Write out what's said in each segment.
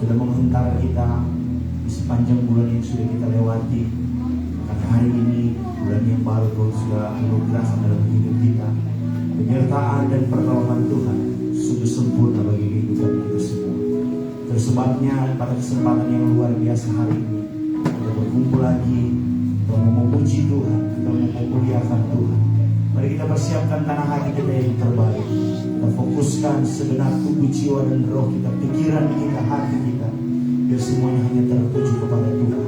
sudah menghantar kita di sepanjang bulan yang sudah kita lewati. Karena hari ini bulan yang baru Tuhan sudah anugerahkan dalam hidup kita. Penyertaan dan pertolongan Tuhan sudah sempurna bagi kehidupan kita semua. Terus sebabnya pada kesempatan yang luar biasa hari ini kita berkumpul lagi, kita mau memuji Tuhan, kita mau memuliakan Tuhan. Mari kita persiapkan tanah hati kita yang terbaik. Kita fokuskan segenap tubuh, jiwa dan roh kita, pikiran kita, hati kita, biar semuanya hanya tertuju kepada Tuhan.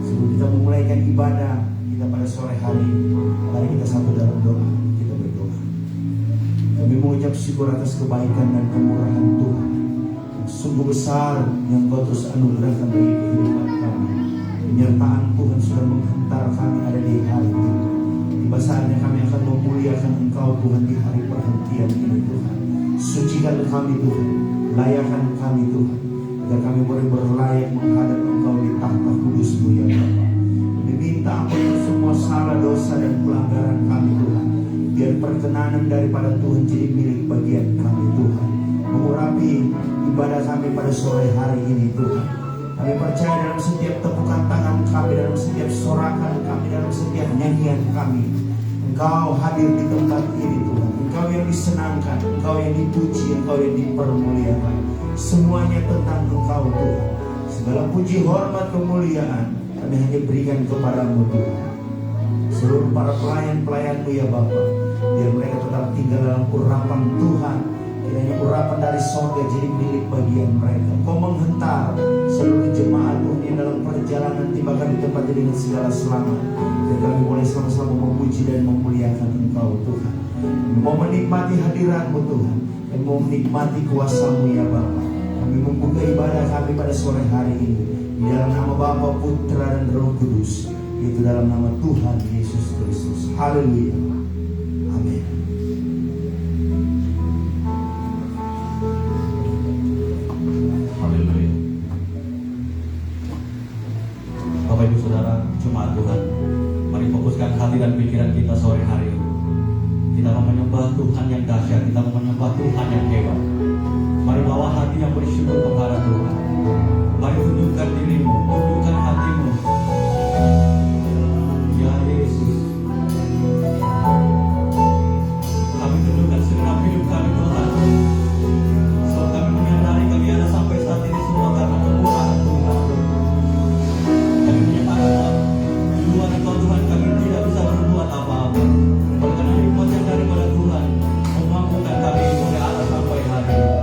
Sebelum kita memulaikan ibadah kita pada sore hari ini, mari kita satu dalam doa. Kita berdoa. Kami mengucap syukur atas kebaikan dan kemurahan Tuhan yang sungguh besar yang Kau terus anugerahkan bagi kehidupan kami. Penyertaan Tuhan sudah menghantar kami ada di hari ini. Tiba saatnya kami akan memuliakan Engkau Tuhan di hari perhentian ini Tuhan. Sucikan kami Tuhan, layakkan kami Tuhan, agar kami boleh berlayak menghadap Engkau di tahta kudus-Mu ya Bapa. Kami minta ampun untuk semua salah, dosa dan pelanggaran kami Tuhan. Biar perkenanan daripada Tuhan jadi milik bagian kami Tuhan. Mengurapi ibadah kami pada sore hari ini Tuhan. Kami percaya dalam setiap tepukan tangan kami, dalam setiap sorakan kami, dalam setiap nyanyian kami, Engkau hadir di tempat ini Tuhan. Engkau yang disenangkan, Engkau yang dipuji, Engkau yang dipermuliakan. Semuanya tentang Engkau Tuhan. Segala puji, hormat, kemuliaan kami hanya berikan kepada-Mu Tuhan. Seluruh para pelayan-pelayan-Mu ya Bapa, biar mereka tetap tinggal dalam urapan Tuhan. Kiranya urapan dari sorga jadi milik bagian mereka. Kau menghentar seluruh jemaat Tuhan yang dalam perjalanan tibakan di tempat ini dengan segala selamat. Dan kami boleh sama-sama memuji dan memuliakan Engkau Tuhan. Mau menikmati hadirat-Mu Tuhan, dan mau menikmati kuasa-Mu ya Bapa. Kami membuka ibadah kami pada sore hari ini di dalam nama Bapa, Putra dan Roh Kudus, itu dalam nama Tuhan Yesus Kristus. Haleluya. Amin. Haleluya. Bapak Ibu Saudara, jemaat Tuhan, mari fokuskan hati dan pikiran kita sore hari ini. Kita mau menyembah Tuhan yang dahsyat, kita mau menyembah Tuhan yang hebat. Mari bawa hati yang bersyukur kepada Tuhan. Mari tunjukkan dirimu, tunjukkan hatimu. Ya Yesus, kami tunjukkan segenap hidup kami Tuhan. Sebab kami menyadari kami ada sampai saat ini semua karena kemurahan Tuhan. Kami menyatakan di luar Engkau Tuhan kami tidak bisa berbuat apa-apa. Karena hikmat yang daripada Tuhan memampukan kami mulai atas sampai hari ini.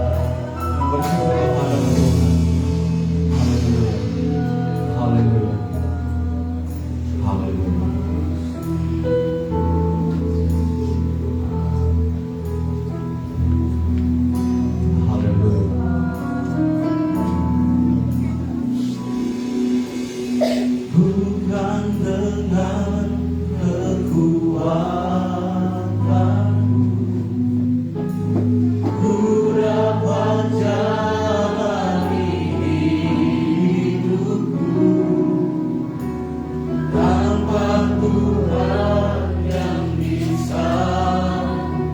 Bersyukur kepada Tuhan. Haleluya. Haleluya. Haleluya. Haleluya. Bukan dengan kekuatanku ku dapat jalani hidupku, tanpa Tuhan yang di sampingku,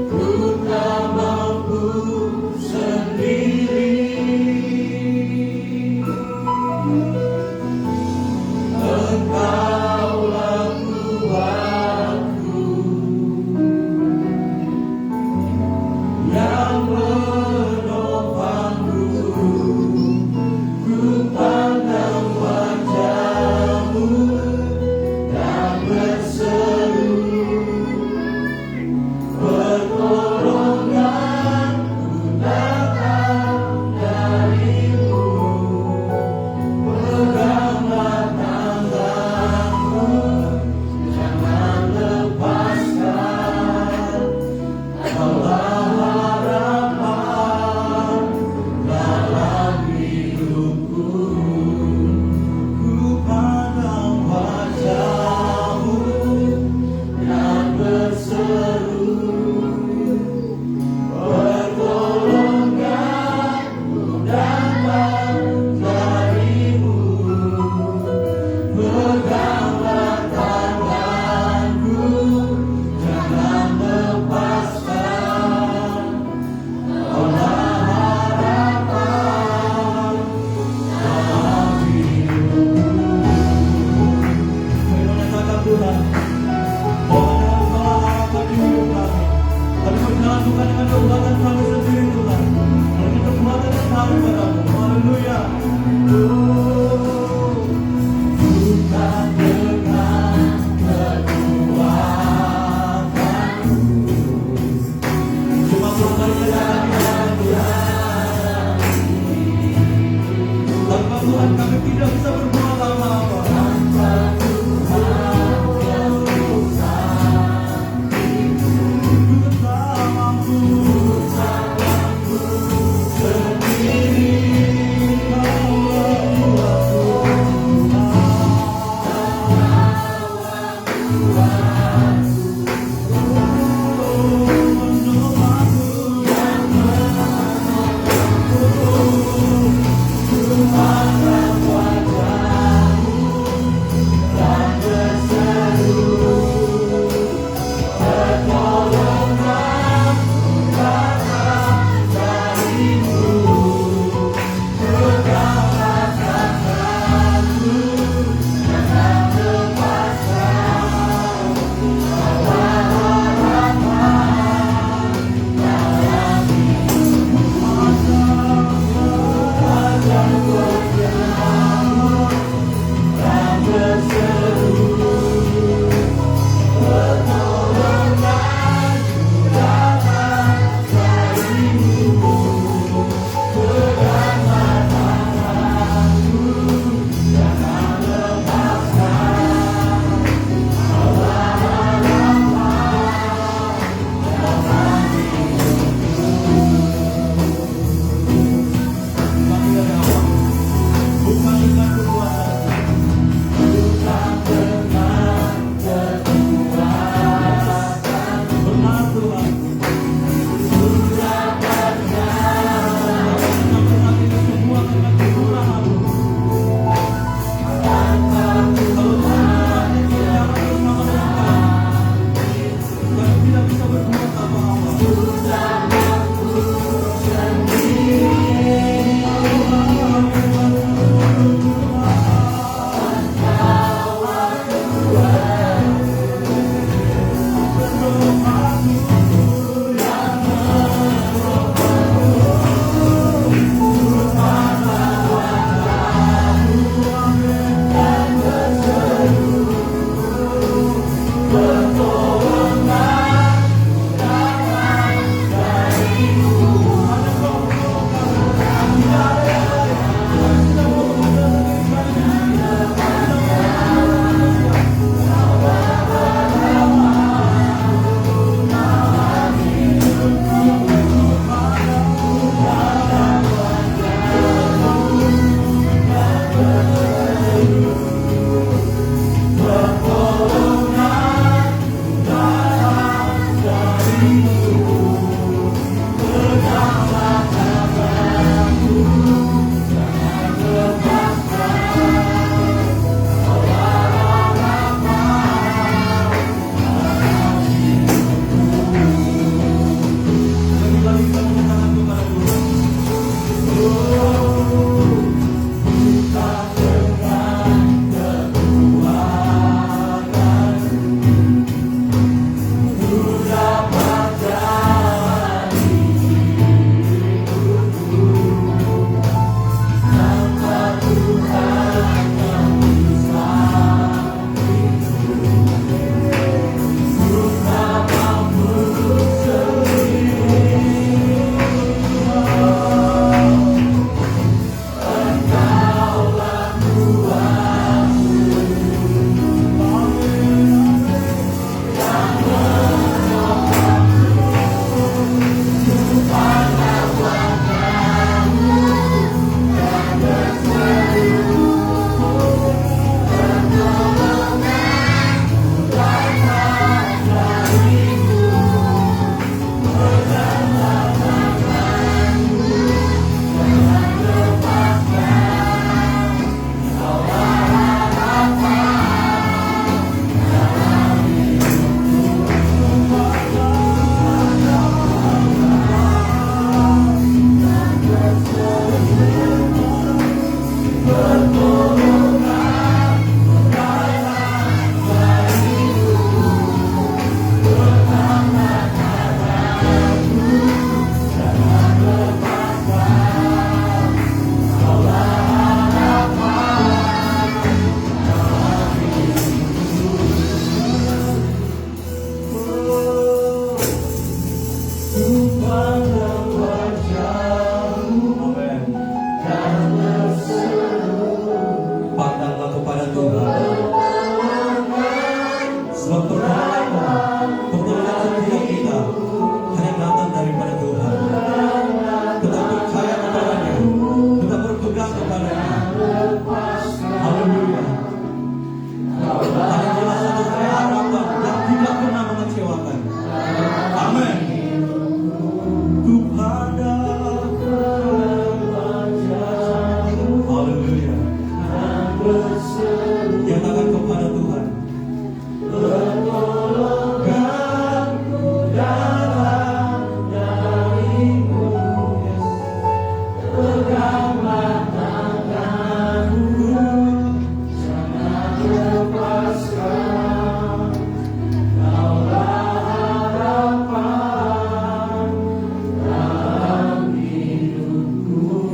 ku tak mampu sendiri. Engkaulah kuatku yang menopangku, ku pandang wajah-Mu dan berseru, pertolonganku datang dari-Mu, Nyatakan kepada Tuhan.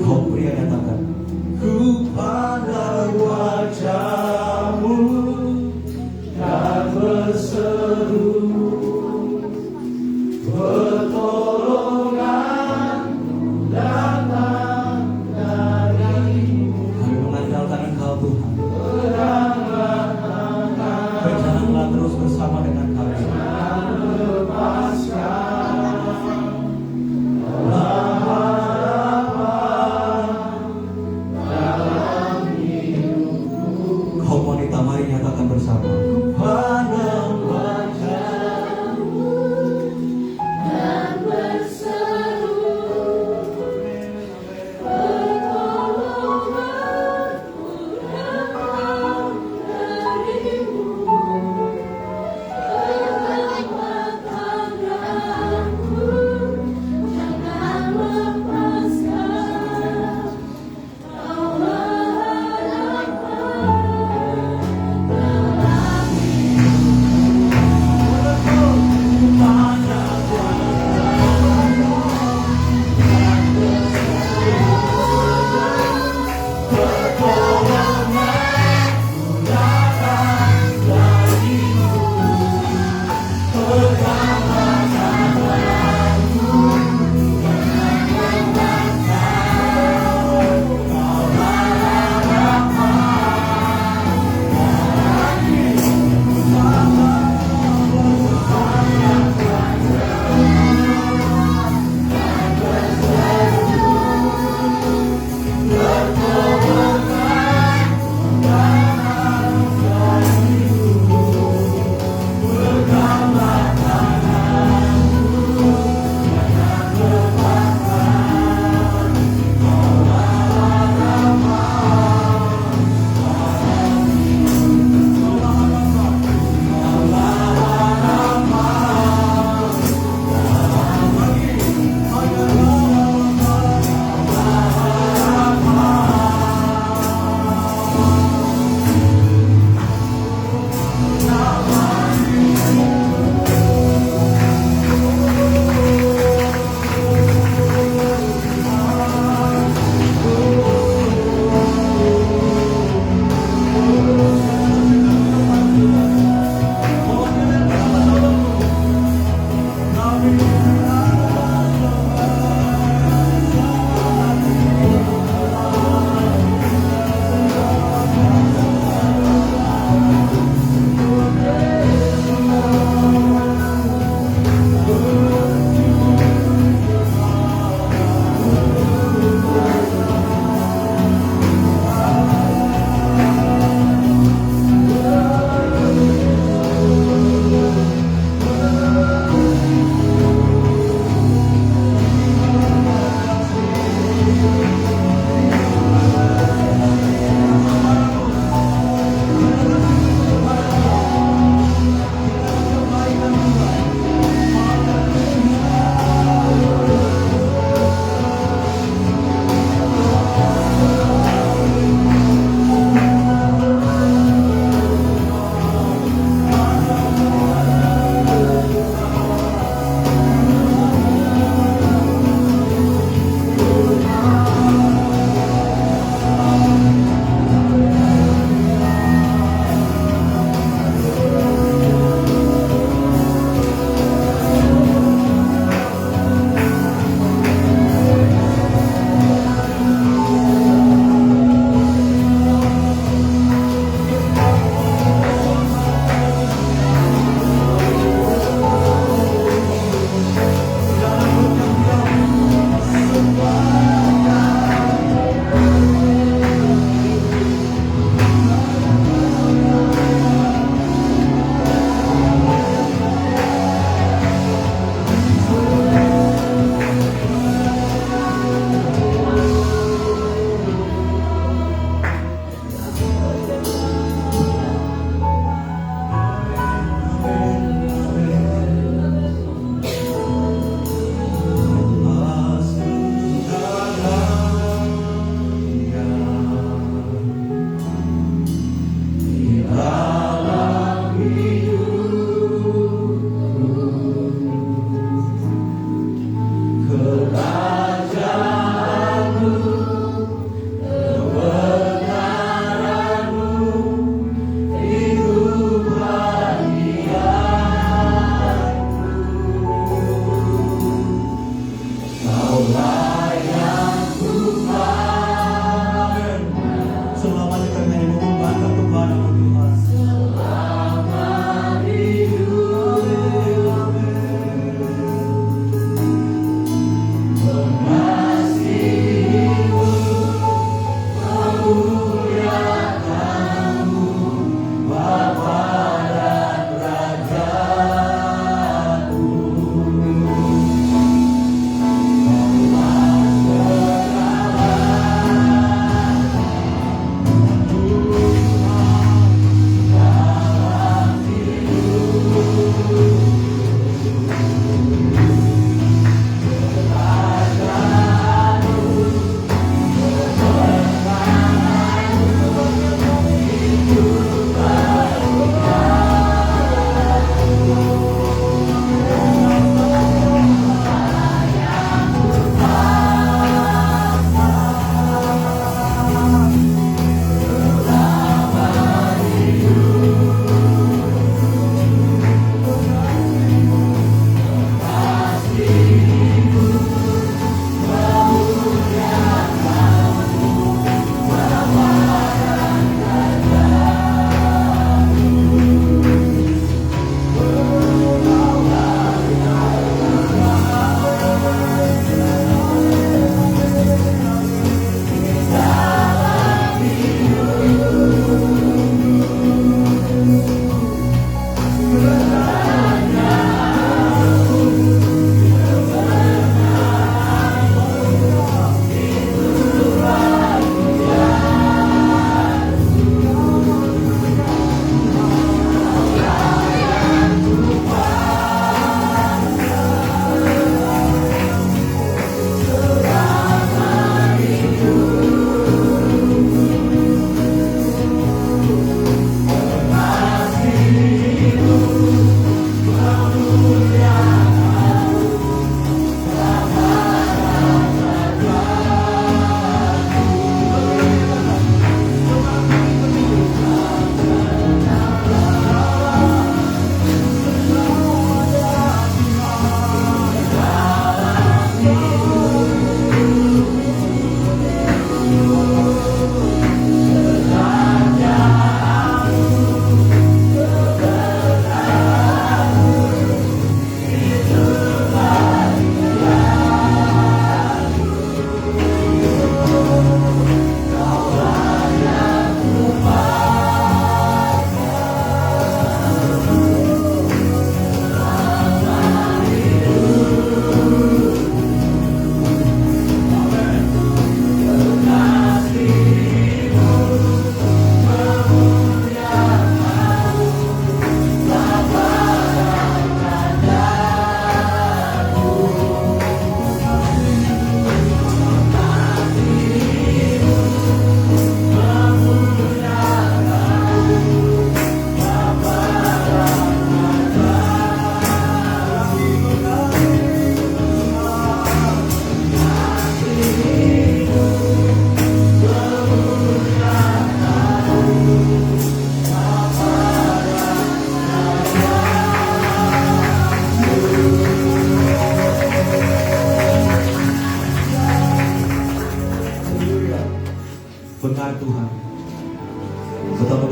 Kau pria nyatakan. Ku pandang wajahmu dan berseru, pertolonganmu datang darimu. Kami mengandalkan Engkau Tuhan. Berjalanlah terus bersama dengan kami. Kaum wanita, mari nyatakan bersama. Pandang wajahmu dan berseru, pertolonganmu datang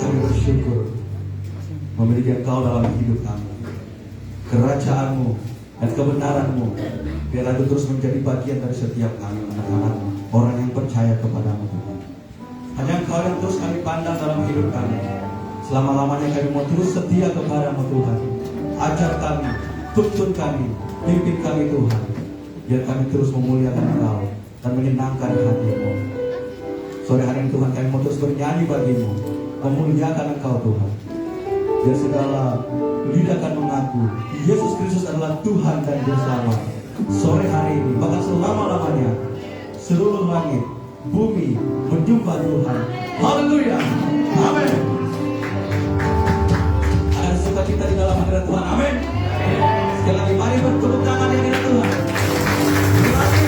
kami bersyukur memiliki Engkau dalam hidup kami. Kerajaanmu dan kebenaranmu biarlah itu terus menjadi bagian dari setiap kami, anak-anakmu, orang yang percaya kepadamu Tuhan. Hanya Engkau yang terus kami pandang dalam hidup kami. Selama-lamanya kami mau terus setia kepadamu Tuhan. Ajar kami, tuntun kami, pimpin kami Tuhan. Biar kami terus memuliakan Engkau dan menyenangkan hati-Mu. Sore hari ini Tuhan, kami mau terus bernyanyi bagimu, memuliakan Engkau Tuhan. Biar segala lidah akan mengaku Yesus Kristus adalah Tuhan dan Juru Selamat. Sore hari ini, bahkan selama-lamanya, seluruh langit, bumi menjumpa Tuhan. Haleluya, amin. Ada sukacita di dalam hadirat Tuhan, amin. Sekali lagi, mari bertepuk tangan di hadirat Tuhan. Sekali lagi,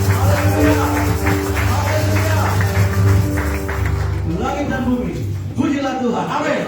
haleluya, haleluya. Langit dan bumi, pujilah Tuhan, amin.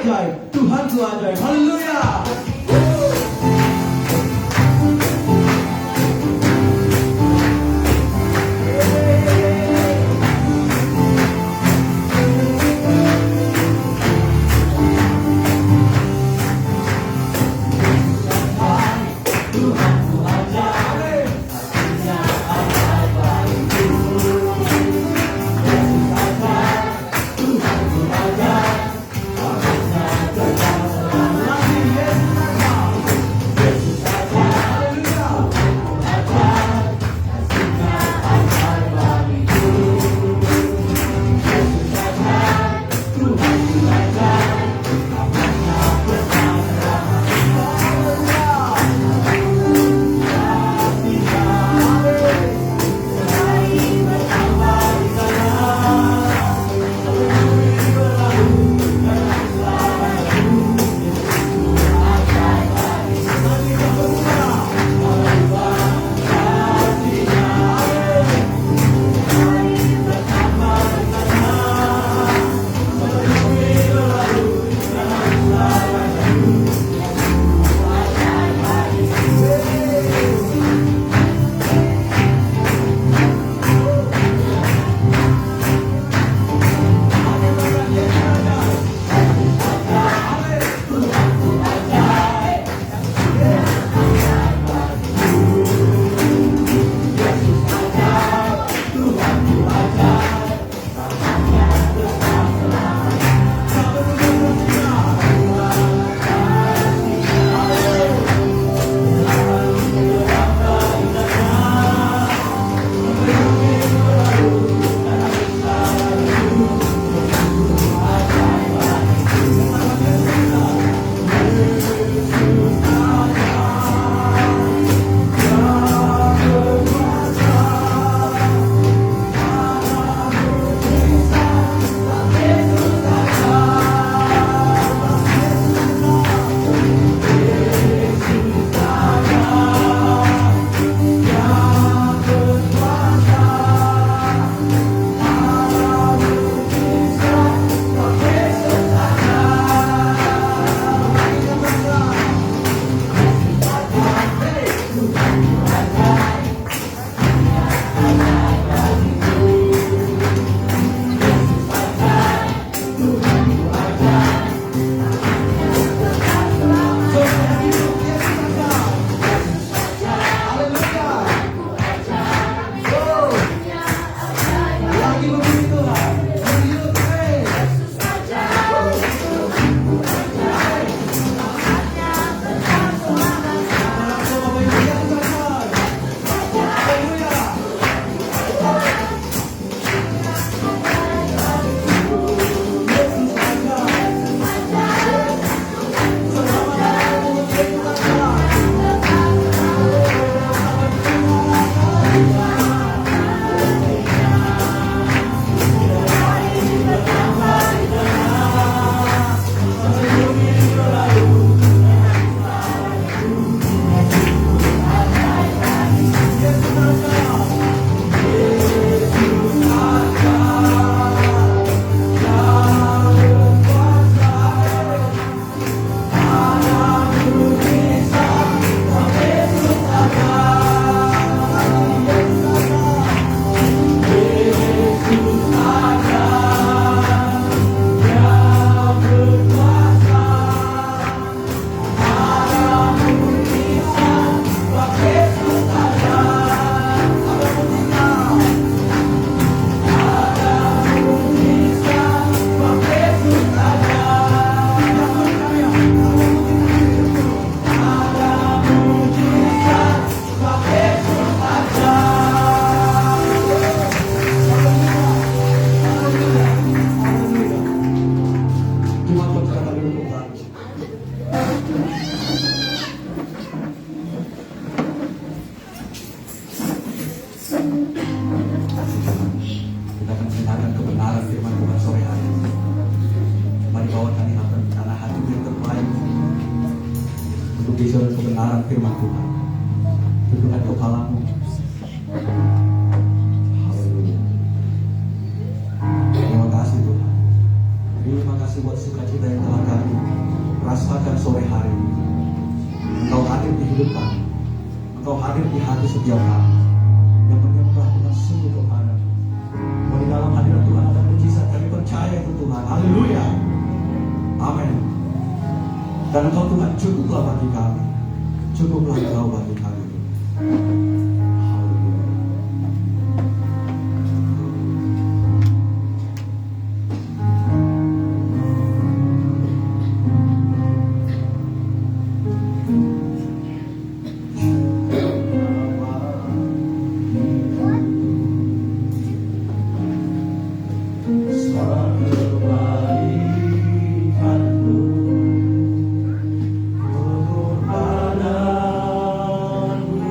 ajaib, Tuhanku ajaib. Haleluya. Bicara kebenaran firman Tuhan. Tundukkan kepalamu. Haleluya. Terima kasih Tuhan. Terima kasih buat sukacita yang telah kami rasakan sore hari ini. Engkau hadir di hidup kami. Engkau hadir di hati setiap kami yang menyembah dengan sungguh kepada. Bahwa di dalam hadirat Tuhan ada mujizat. Kami percaya itu Tuhan. Haleluya. Amin. Dan Engkau Tuhan cukuplah bagi kami. Cukuplah Engkau bagi kami. Haleluya. Pengorbananmu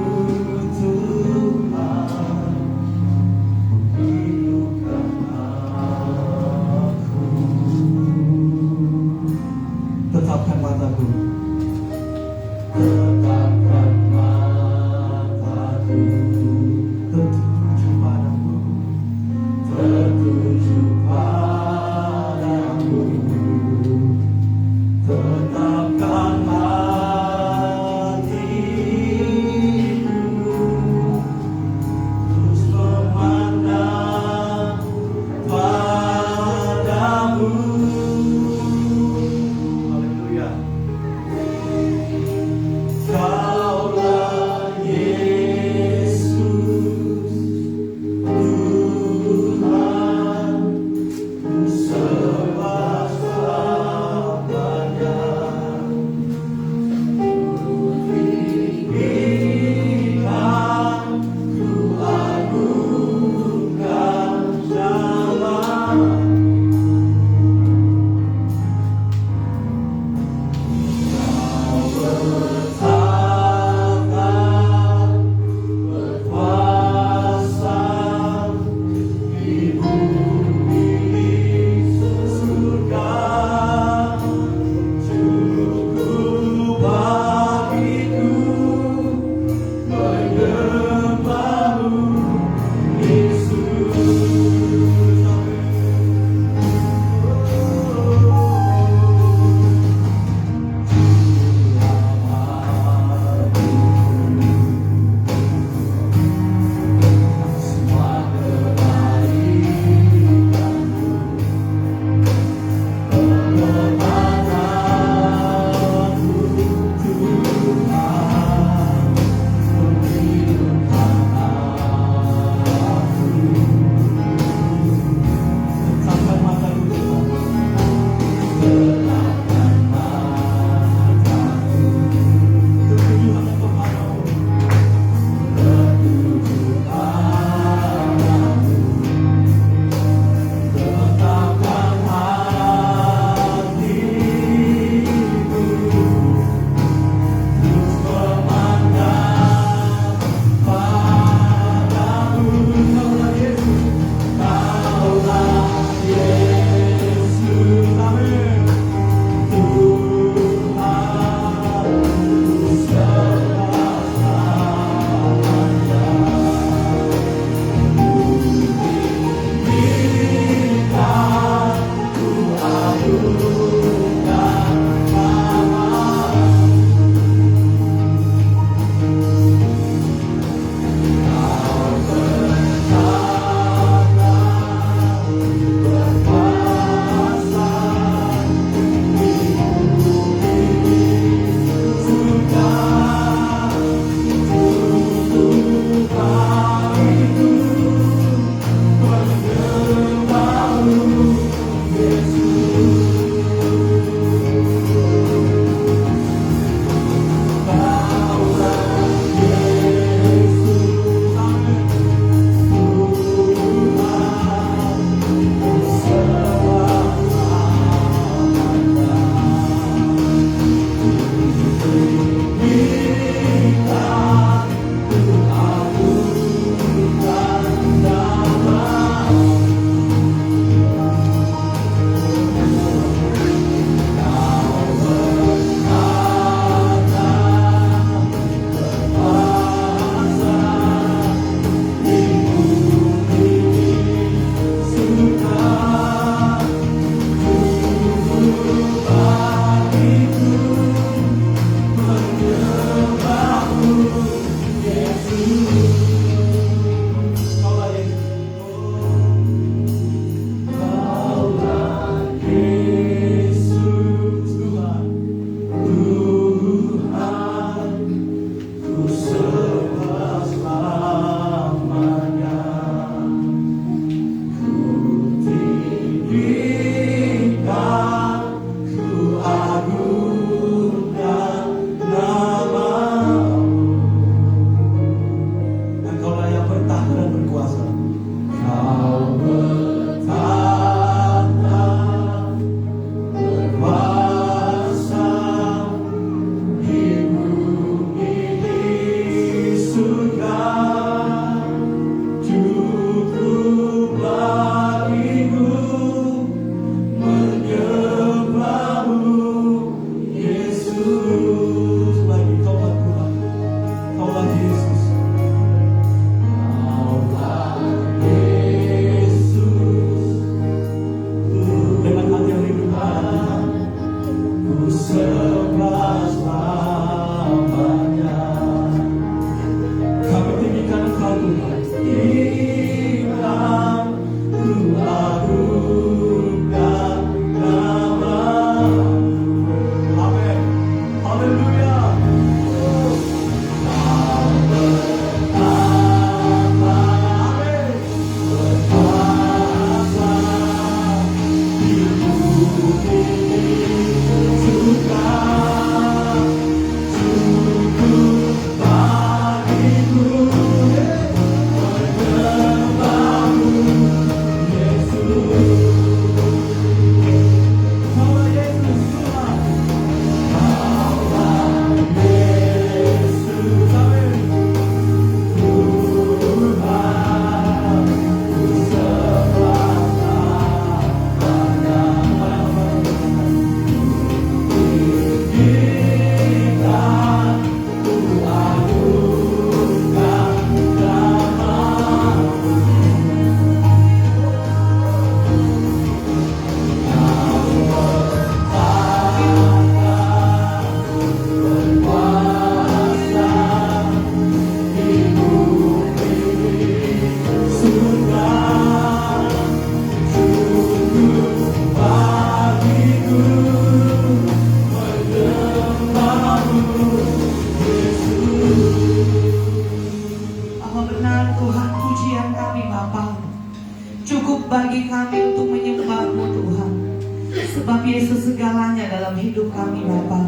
dalam hidup kami Bapa.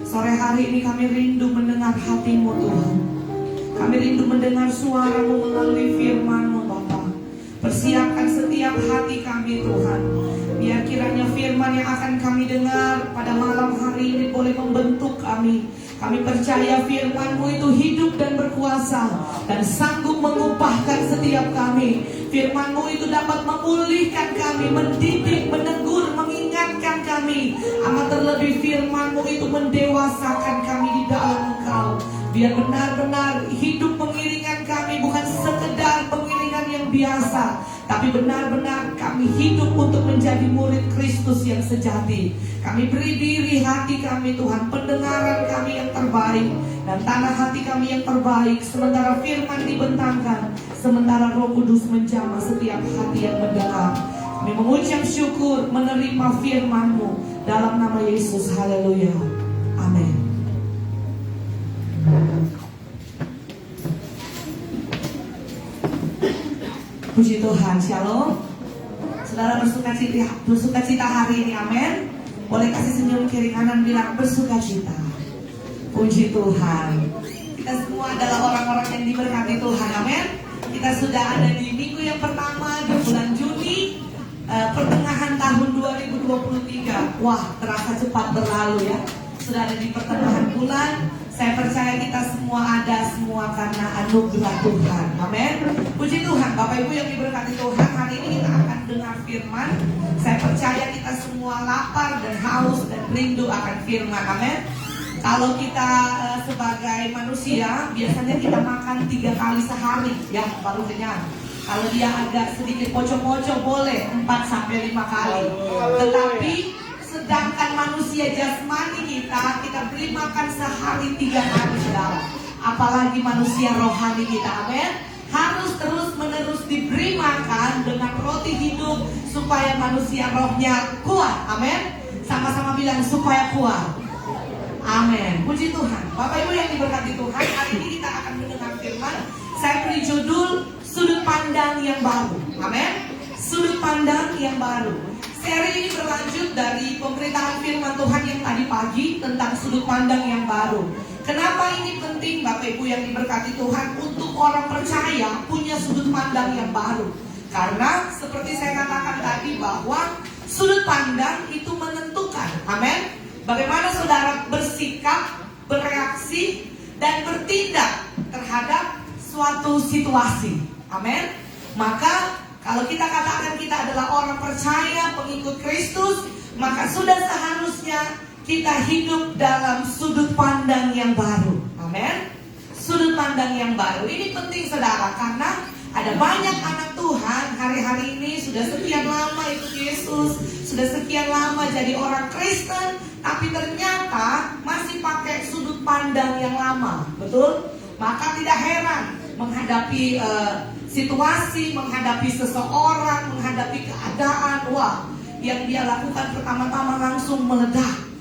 Sore hari ini kami rindu mendengar hati-Mu Tuhan. Kami rindu mendengar suara-Mu melalui firman-Mu Bapa. Persiapkan setiap hati kami Tuhan. Biar kiranya firman yang akan kami dengar pada malam hari ini boleh membentuk kami. Kami percaya firman-Mu itu hidup dan berkuasa dan sanggup mengubahkan setiap kami. Firman-Mu itu dapat memulihkan kami, mendidik, menegur, mengingatkan kami. Amat terlebih firman-Mu itu mendewasakan kami di dalam Engkau. Biar benar-benar hidup pengiringan kami bukan sekedar pengiringan yang biasa, tapi benar-benar kami hidup untuk menjadi murid Kristus yang sejati. Kami beri diri hati kami Tuhan, pendengaran kami yang terbaik dan tanah hati kami yang terbaik. Sementara firman dibentangkan, sementara Roh Kudus menjamah setiap hati yang mendengar. Kami mengucap syukur menerima firman-Mu dalam nama Yesus. Haleluya. Amin. Puji Tuhan, shalom. Saudara bersukacita hari ini, amin. Boleh kasih senyum kiri kanan bilang bersukacita. Puji Tuhan. Kita semua adalah orang-orang yang diberkati Tuhan, amin. Kita sudah ada di minggu yang pertama di bulan Juni, pertengahan tahun 2023. Wah, terasa cepat berlalu ya. Sudah ada di pertengahan bulan. Saya percaya kita semua ada semua karena anugerah Tuhan. Amin. Puji Tuhan. Bapak Ibu yang diberkati Tuhan, hari ini kita akan dengar firman. Saya percaya kita semua lapar dan haus dan rindu akan firman. Amin. Kalau kita sebagai manusia biasanya kita makan 3 kali sehari ya baru kenyang. Kalau dia agak sedikit pocong-pocong boleh 4-5 kali. Tetapi sedangkan manusia jasmani kita beri makan sehari 3 kali saudara. Apalagi manusia rohani kita, amin. Harus terus menerus diberi makan dengan roti hidup supaya manusia rohnya kuat, amin. Sama-sama bilang supaya kuat. Amin. Puji Tuhan. Bapak Ibu yang diberkati Tuhan, hari ini kita akan mendengar firman. Saya beri judul sudut pandang yang baru. Amin. Sudut pandang yang baru. Seri ini berlanjut dari pemberitahan firman Tuhan yang tadi pagi tentang sudut pandang yang baru. Kenapa ini penting Bapak Ibu yang diberkati Tuhan untuk orang percaya punya sudut pandang yang baru? Karena seperti saya katakan tadi bahwa sudut pandang itu menentukan, amin, bagaimana saudara bersikap, bereaksi, dan bertindak terhadap suatu situasi, amin. Maka kalau kita katakan kita adalah orang percaya, pengikut Kristus, maka sudah seharusnya kita hidup dalam sudut pandang yang baru. Amin. Sudut pandang yang baru. Ini penting saudara, karena ada banyak anak Tuhan hari-hari ini sudah sekian lama ikut Yesus, sudah sekian lama jadi orang Kristen, tapi ternyata masih pakai sudut pandang yang lama. Betul? Maka tidak heran menghadapi situasi, menghadapi seseorang, menghadapi keadaan, wah, yang dia lakukan pertama-tama langsung meledak.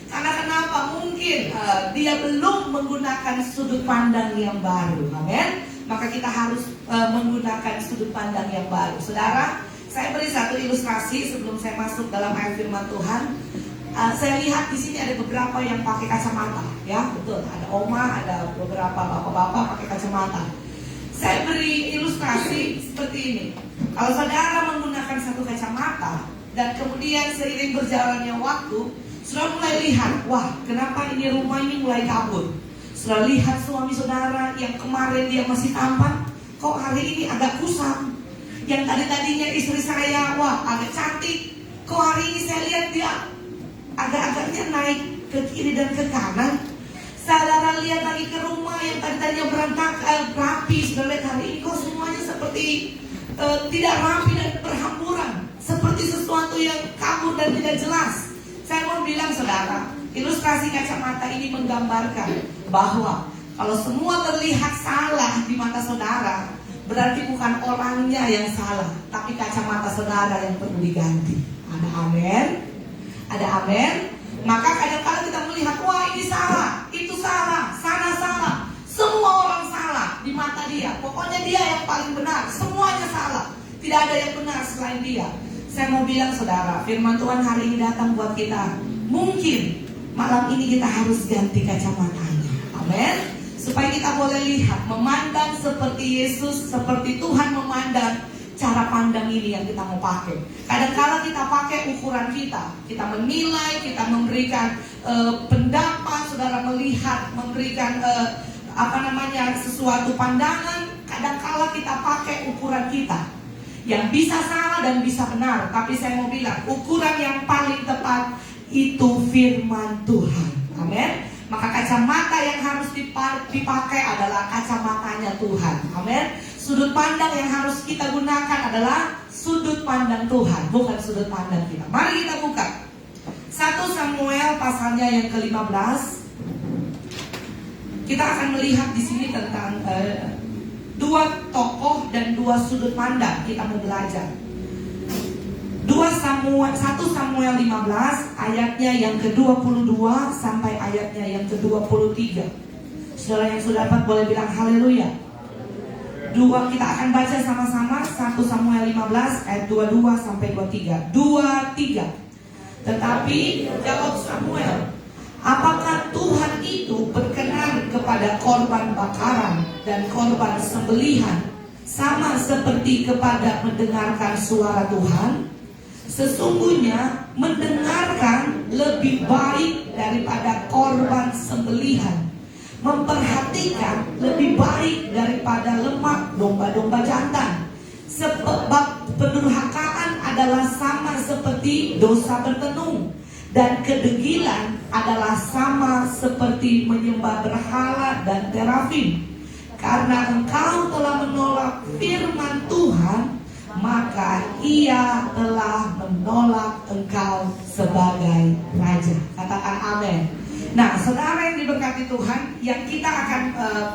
Karena kenapa? Mungkin dia belum menggunakan sudut pandang yang baru, amin. Maka kita harus menggunakan sudut pandang yang baru. Saudara, saya beri satu ilustrasi sebelum saya masuk dalam ayat firman Tuhan. Saya lihat di sini ada beberapa yang pakai kacamata, ya, betul. Ada oma, ada beberapa bapak-bapak pakai kacamata. Saya beri ilustrasi seperti ini. Kalau saudara menggunakan satu kacamata dan kemudian seiring berjalannya waktu, saudara mulai lihat, wah, kenapa ini rumah ini mulai kabur. Saudara lihat suami saudara yang kemarin dia masih tampan, kok hari ini agak kusam. Yang tadinya istri saya, wah, agak cantik, kok hari ini saya lihat dia agak-agaknya naik ke kiri dan ke kanan. Saudara lihat lagi ke rumah yang tadinya berantakan, rapi, saudara lihat hari ini kok semuanya seperti tidak rapi dan berhamburan, seperti sesuatu yang kabur dan tidak jelas. Saya mau bilang saudara, ilustrasi kacamata ini menggambarkan bahwa kalau semua terlihat salah di mata saudara, berarti bukan orangnya yang salah, tapi kacamata saudara yang perlu diganti. Ada amin? Ada amin? Maka kadang-kadang kita melihat, wah ini salah, itu salah, sana salah, semua orang salah di mata dia. Pokoknya dia yang paling benar, semuanya salah, tidak ada yang benar selain dia. Saya mau bilang saudara, firman Tuhan hari ini datang buat kita. Mungkin malam ini kita harus ganti kacamatanya. Amin. Supaya kita boleh lihat, memandang seperti Yesus, seperti Tuhan memandang. Cara pandang ini yang kita mau pakai. Kadang-kala kita pakai ukuran kita menilai, kita memberikan pendapat, saudara melihat, memberikan sesuatu pandangan. Kadang-kala kita pakai ukuran kita yang bisa salah dan bisa benar. Tapi saya mau bilang, ukuran yang paling tepat itu firman Tuhan. Amin. Maka kacamata yang harus dipakai adalah kacamatanya Tuhan. Amin. Sudut pandang yang harus kita gunakan adalah sudut pandang Tuhan, bukan sudut pandang kita. Mari kita buka 1 Samuel pasalnya yang ke-15. Kita akan melihat di sini tentang dua tokoh dan dua sudut pandang. Kita mau belajar 1 Samuel 15 ayatnya yang ke-22 sampai ayatnya yang ke-23. Saudara yang sudah dapat boleh bilang haleluya. Kita akan baca sama-sama 1 Samuel 15 ayat 22 sampai 23. 23. Tetapi jawab Samuel, apakah Tuhan itu berkenan kepada korban bakaran dan korban sembelihan sama seperti kepada mendengarkan suara Tuhan? Sesungguhnya mendengarkan lebih baik daripada korban sembelihan, memperhatikan lebih baik daripada lemak domba-domba jantan. Sebab pendurhakaan adalah sama seperti dosa bertenung, dan kedegilan adalah sama seperti menyembah berhala dan terafim. Karena engkau telah menolak firman Tuhan, maka ia telah menolak engkau sebagai raja. Katakan amin. Nah, saudara yang diberkati Tuhan, yang kita akan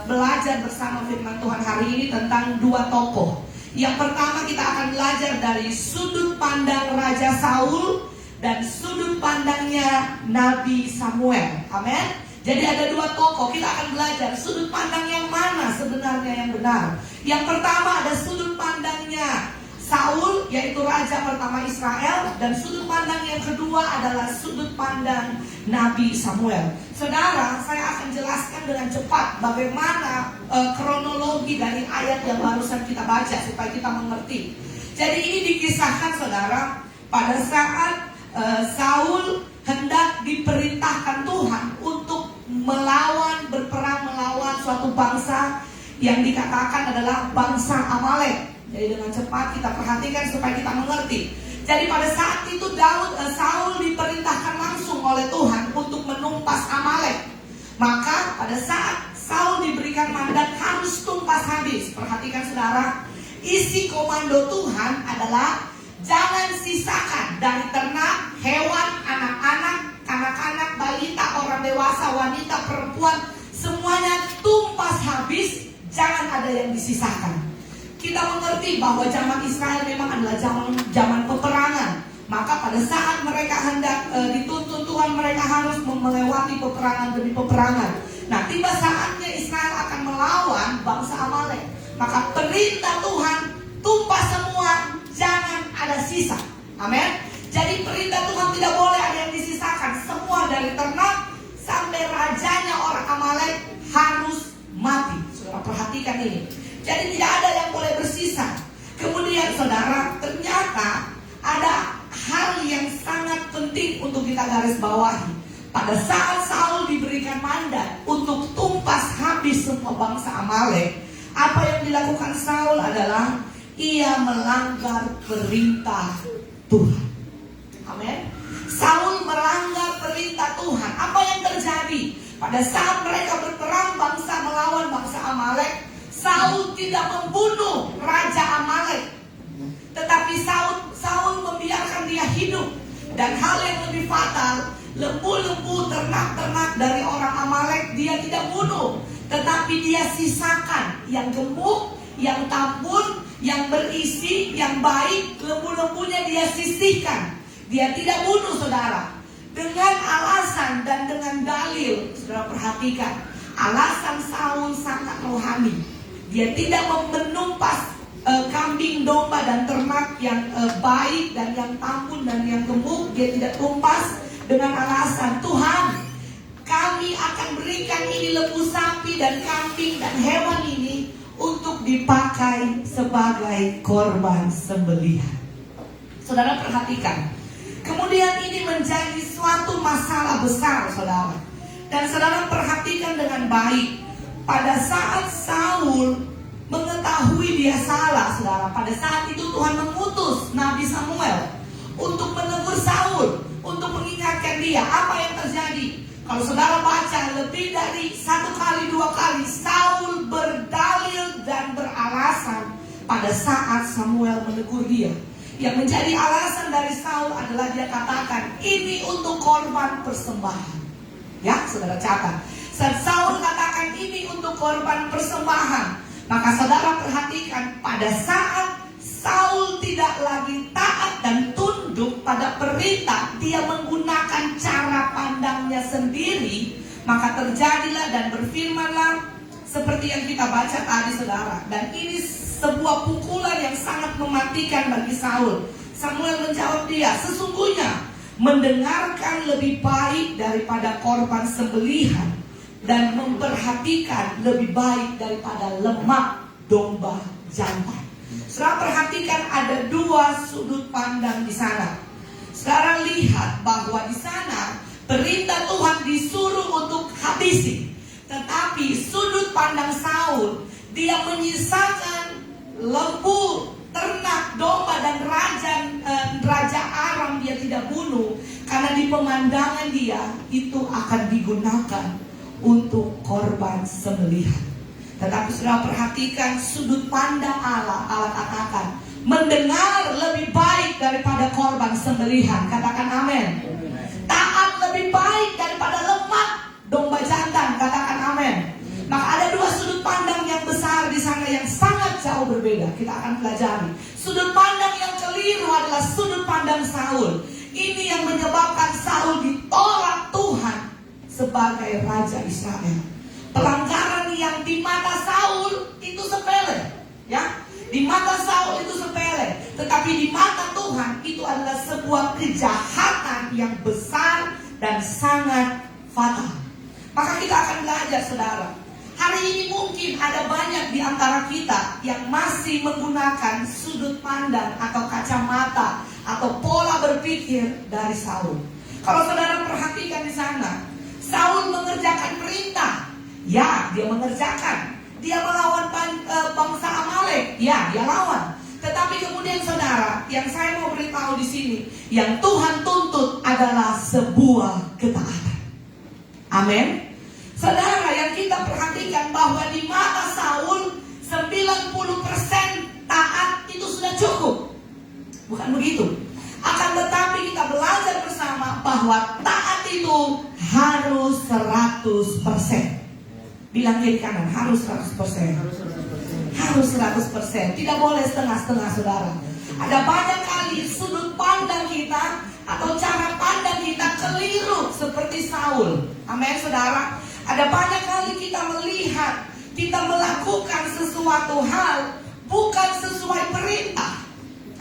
belajar bersama firman Tuhan hari ini tentang dua tokoh. Yang pertama kita akan belajar dari sudut pandang Raja Saul dan sudut pandangnya Nabi Samuel. Amin. Jadi ada dua tokoh, kita akan belajar sudut pandang yang mana sebenarnya yang benar. Yang pertama ada sudut pandangnya Saul, yaitu raja pertama Israel, dan sudut pandang yang kedua adalah sudut pandang Nabi Samuel. Saudara, saya akan jelaskan dengan cepat bagaimana kronologi dari ayat yang barusan kita baca supaya kita mengerti. Jadi ini dikisahkan saudara pada saat Saul hendak diperintahkan Tuhan untuk berperang melawan suatu bangsa yang dikatakan adalah bangsa Amalek. Jadi dengan cepat kita perhatikan supaya kita mengerti. Jadi pada saat itu Saul diperintahkan langsung oleh Tuhan untuk menumpas Amalek. Maka pada saat Saul diberikan mandat harus tumpas habis. Perhatikan saudara, isi komando Tuhan adalah jangan sisakan dari ternak, hewan, anak-anak, kanak-kanak, balita, orang dewasa, wanita, perempuan, semuanya tumpas habis, jangan ada yang disisakan. Kita mengerti bahwa zaman Israel memang adalah zaman peperangan. Maka pada saat mereka hendak dituntun Tuhan, mereka harus melewati peperangan demi peperangan. Nah, tiba saatnya Israel akan melawan bangsa Amalek. Maka perintah Tuhan, tumpas semua, jangan ada sisa. Amin. Jadi perintah Tuhan tidak boleh ada yang disisakan. Semua dari ternak sampai rajanya orang Amalek harus mati. Saudara perhatikan ini. Jadi tidak ada yang boleh bersisa. Kemudian saudara, ternyata ada hal yang sangat penting untuk kita garis bawahi. Pada saat Saul diberikan mandat untuk tumpas habis semua bangsa Amalek, apa yang dilakukan Saul adalah ia melanggar perintah Tuhan. Amin. Saul melanggar perintah Tuhan. Apa yang terjadi? Pada saat mereka berperang bangsa melawan bangsa Amalek, Saul tidak membunuh Raja Amalek, tetapi Saul membiarkan dia hidup. Dan hal yang lebih fatal, lembu-lembu, ternak-ternak dari orang Amalek dia tidak bunuh, tetapi dia sisakan yang gemuk, yang tambun, yang berisi, yang baik. Lembu-lembunya dia sisihkan. Dia tidak bunuh saudara. Dengan alasan dan dengan dalil, saudara perhatikan, alasan Saul sangat rohani. Dia tidak menumpas kambing, domba, dan ternak yang baik dan yang tambun dan yang gemuk. Dia tidak tumpas dengan alasan, Tuhan, kami akan berikan ini lembu sapi dan kambing dan hewan ini untuk dipakai sebagai korban sembelihan. Saudara perhatikan, kemudian ini menjadi suatu masalah besar, saudara. Dan saudara perhatikan dengan baik, pada saat Saul mengetahui dia salah, saudara, pada saat itu Tuhan mengutus Nabi Samuel untuk menegur Saul, untuk mengingatkan dia. Apa yang terjadi? Kalau saudara baca lebih dari 1 kali 2 kali, Saul berdalil dan beralasan pada saat Samuel menegur dia. Yang menjadi alasan dari Saul adalah dia katakan, ini untuk korban persembahan. Ya, saudara catat. Saat Saul katakan ini untuk korban persembahan, maka saudara perhatikan, pada saat Saul tidak lagi taat dan tunduk pada perintah, dia menggunakan cara pandangnya sendiri, maka terjadilah dan berfirmanlah seperti yang kita baca tadi, saudara. Dan ini sebuah pukulan yang sangat mematikan bagi Saul. Samuel menjawab dia, sesungguhnya mendengarkan lebih baik daripada korban sembelihan, dan memperhatikan lebih baik daripada lemak domba jantan. Saudara perhatikan, ada 2 sudut pandang di sana. Saudara lihat bahwa di sana perintah Tuhan disuruh untuk habisi, tetapi sudut pandang Saul, dia menyisakan lembu, ternak, domba, dan raja Aram dia tidak bunuh, karena di pemandangan dia itu akan digunakan untuk korban sembelihan. Tetapi saudara perhatikan sudut pandang Allah. Allah katakan, mendengar lebih baik daripada korban sembelihan. Katakan amin. Taat lebih baik daripada lemak domba jantan. Katakan amin. Maka ada 2 sudut pandang yang besar di sana yang sangat jauh berbeda. Kita akan pelajari. Sudut pandang yang keliru adalah sudut pandang Saul. Ini yang menyebabkan Saul ditolak Tuhan sebagai Raja Israel. Pelanggaran yang di mata Saul itu sepele, ya. Di mata Saul itu sepele, tetapi di mata Tuhan itu adalah sebuah kejahatan yang besar dan sangat fatal. Maka kita akan belajar, saudara. Hari ini mungkin ada banyak di antara kita yang masih menggunakan sudut pandang atau kacamata atau pola berpikir dari Saul. Kalau saudara perhatikan di sana, Saul mengerjakan perintah. Ya, dia mengerjakan. Dia melawan bangsa Amalek. Ya, dia lawan. Tetapi kemudian saudara, yang saya mau beritahu di sini, yang Tuhan tuntut adalah sebuah ketaatan. Amin. Saudara, yang kita perhatikan bahwa di mata Saul 90% taat itu sudah cukup. Bukan begitu. Akan tetapi kita belajar bersama bahwa taat itu harus 100%. Bilang kiri kanan, harus 100%. Harus 100%. Tidak boleh setengah-setengah, saudara. Ada banyak kali sudut pandang kita atau cara pandang kita keliru seperti Saul. Amin, saudara. Ada banyak kali kita melihat, kita melakukan sesuatu hal bukan sesuai perintah.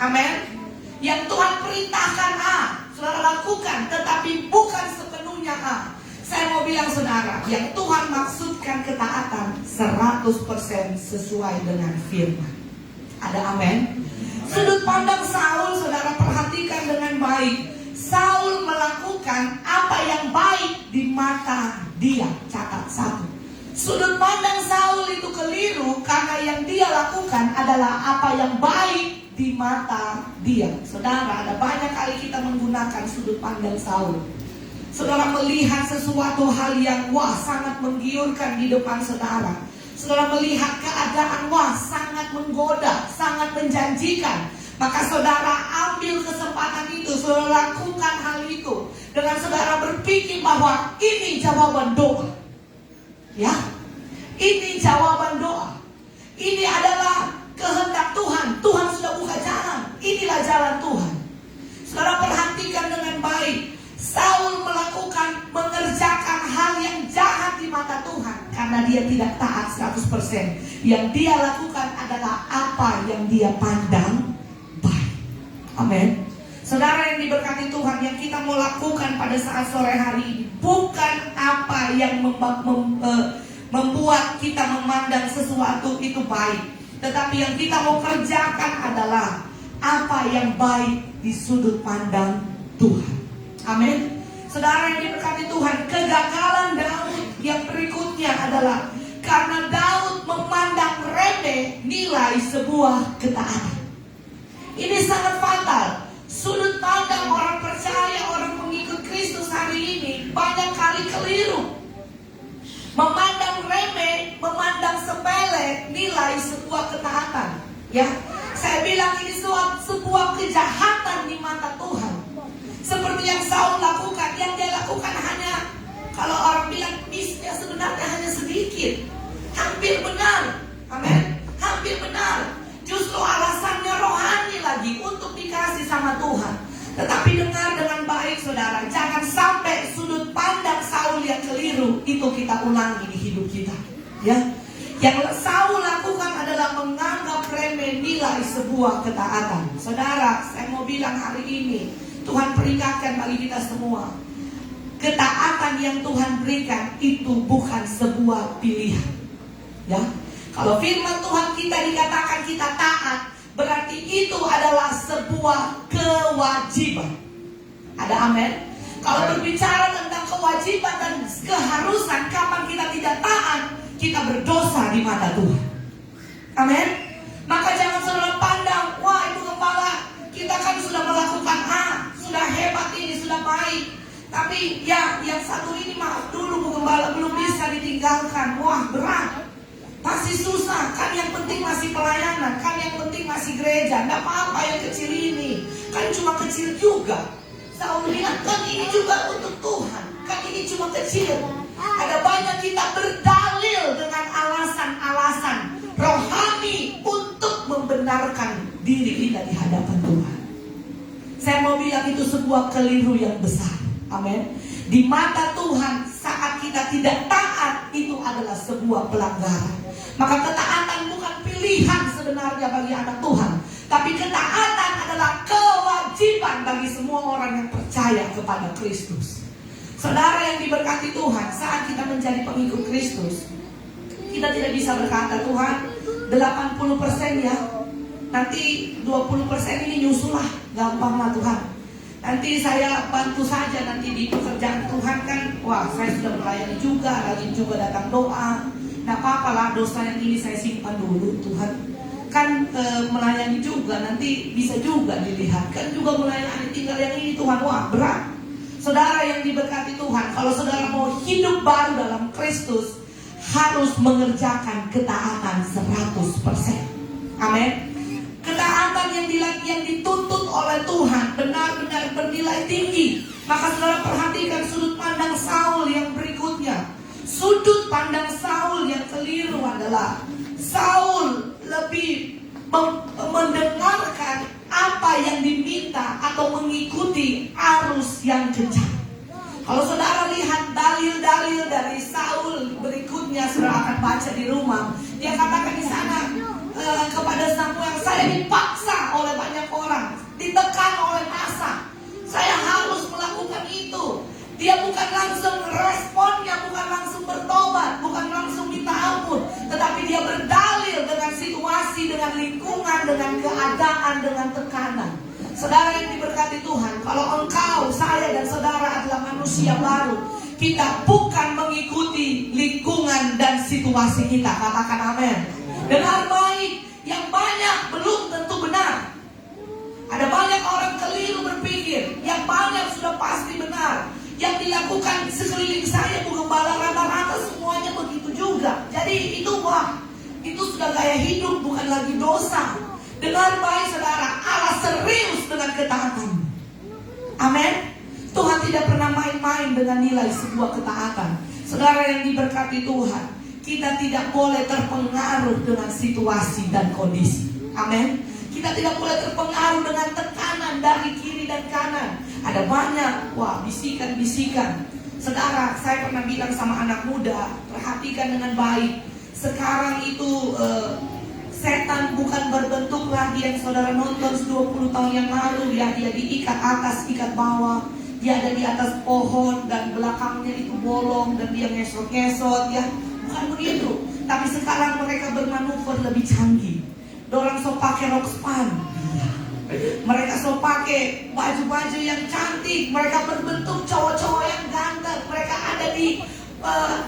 Amin. Yang Tuhan perintahkan A, saudara lakukan, tetapi bukan sepenuhnya A. Saya mau bilang, saudara, yang Tuhan maksudkan ketaatan 100% sesuai dengan firman. Ada amin? Sudut pandang Saul, saudara perhatikan dengan baik. Saul melakukan apa yang baik di mata dia. Catat 1. Sudut pandang Saul itu keliru karena yang dia lakukan adalah apa yang baik di mata dia. Saudara, ada banyak kali kita menggunakan sudut pandang Saul. Saudara melihat sesuatu hal yang sangat menggiurkan di depan saudara. Saudara melihat keadaan sangat menggoda, sangat menjanjikan. Maka saudara ambil kesempatan itu, saudara lakukan hal itu dengan saudara berpikir bahwa ini jawaban doa. Ya, ini jawaban doa. Ini adalah kehendak Tuhan. Tuhan sudah buka jalan. Inilah jalan Tuhan. Saudara perhatikan dengan baik. Saul mengerjakan hal yang jahat di mata Tuhan karena karena dia tidak taat 100%. Yang dia lakukan adalah apa yang dia pandang baik. Amin. Saudara yang diberkati Tuhan, yang kita mau lakukan pada saat sore hari ini bukan apa yang membuat kita memandang sesuatu itu baik, tetapi yang kita mau kerjakan adalah apa yang baik di sudut pandang Tuhan. Amin. Saudara yang diberkati Tuhan, kegagalan Daud yang berikutnya adalah karena Daud memandang remeh nilai sebuah ketaatan. Ini sangat fatal. Sudut pandang orang percaya, orang pengikut Kristus hari ini banyak kali keliru. Memandang remeh, memandang sepele nilai sebuah ketaatan. Ya, saya bilang ini sebuah kejahatan di mata Tuhan. Seperti yang Saul lakukan, yang dia lakukan hanya, kalau orang bilang bisnya sebenarnya hanya sedikit. Hampir benar. Amin. Hampir benar. Justru alasannya rohani lagi untuk dikasih sama Tuhan. Tetapi dengar dengan baik saudara, jangan sampai sudut pandang Saul yang keliru itu kita ulangi di hidup kita. Ya, yang Saul lakukan adalah menganggap remeh nilai sebuah ketaatan. Saudara, saya mau bilang hari ini Tuhan peringatkan bagi kita semua, ketaatan yang Tuhan berikan itu bukan sebuah pilihan. Ya, kalau firman Tuhan kita dikatakan kita taat, berarti itu adalah sebuah kewajiban. Ada amin? Kalau berbicara tentang kewajiban dan keharusan, kapan kita tidak taat, kita berdosa di mata Tuhan. Amin? Maka jangan saudara pandang, wah Ibu Gembala, kita kan sudah melakukan A, sudah hebat ini, sudah baik. Tapi ya, yang satu ini maaf dulu Bu Gembala, belum bisa ditinggalkan. Wah berat, masih susah, kan yang penting masih pelayanan, kan yang penting masih gereja. Tidak apa-apa yang kecil ini, kan cuma kecil juga. Saul bilang, kan ini juga untuk Tuhan, kan ini cuma kecil. Ada banyak kita berdalil dengan alasan-alasan rohani untuk membenarkan diri kita di hadapan Tuhan. Saya mau bilang itu sebuah keliru yang besar. Amin. Di mata Tuhan saat kita tidak taat itu adalah sebuah pelanggaran. Maka ketaatan bukan pilihan sebenarnya bagi anak Tuhan, tapi ketaatan adalah kewajiban bagi semua orang yang percaya kepada Kristus. Saudara yang diberkati Tuhan, saat kita menjadi pengikut Kristus, kita tidak bisa berkata, Tuhan 80% ya, nanti 20% ini nyusul lah, gampang lah Tuhan. Nanti saya bantu saja nanti di pekerjaan Tuhan kan, wah saya sudah melayani juga, rajin juga datang doa. Nah apa-apa lah dosa yang ini saya simpan dulu Tuhan. Kan melayani juga nanti bisa juga dilihat. Kan juga melayani tinggal yang ini Tuhan, wah berat. Saudara yang diberkati Tuhan, kalau saudara mau hidup baru dalam Kristus, harus mengerjakan ketaatan 100%. Amin. Ketaatan yang dituntut oleh Tuhan benar-benar bernilai tinggi. Maka saudara perhatikan sudut pandang Saul yang berikutnya. Sudut pandang Saul yang keliru adalah Saul lebih mendengarkan apa yang diminta atau mengikuti arus yang kencang. Kalau saudara lihat dalil-dalil dari Saul berikutnya, saudara akan baca di rumah. Dia katakan di sana kepada Samuel, saya dipaksa oleh banyak orang, ditekan oleh massa, saya harus melakukan itu. Dia bukan langsung responnya, bukan langsung bertobat, bukan langsung minta ampun, tetapi dia berdalil dengan situasi, dengan lingkungan, dengan keadaan, dengan tekanan. Saudara yang diberkati Tuhan, kalau engkau, saya dan saudara adalah manusia baru, kita bukan mengikuti lingkungan dan situasi kita. Katakan amin. Dengar baik, yang banyak belum tentu benar. Ada banyak orang keliru berpikir, yang banyak sudah pasti benar. Yang dilakukan sekeliling saya Bu Gembala rata-rata semuanya begitu juga. Jadi itu wah, itu sudah gaya hidup, bukan lagi dosa. Dengar baik saudara, Allah serius dengan ketaatan. Amin. Tuhan tidak pernah main-main dengan nilai sebuah ketaatan. Saudara yang diberkati Tuhan, kita tidak boleh terpengaruh dengan situasi dan kondisi. Amin. Kita tidak boleh terpengaruh dengan tekanan dari kiri dan kanan. Ada banyak, wah bisikan-bisikan. Saudara, saya pernah bilang sama anak muda, perhatikan dengan baik. Sekarang itu setan bukan berbentuk lagi yang saudara nonton 20 tahun yang lalu ya. Dia diikat atas, ikat bawah. Dia ada di atas pohon dan belakangnya itu bolong dan dia ngesot-ngesot ya. Bukan begitu. Tapi sekarang mereka bermanuver lebih canggih. Dorang so pakai rok span. Mereka so pakai baju-baju yang cantik. Mereka berbentuk cowok-cowok yang ganteng. Mereka ada di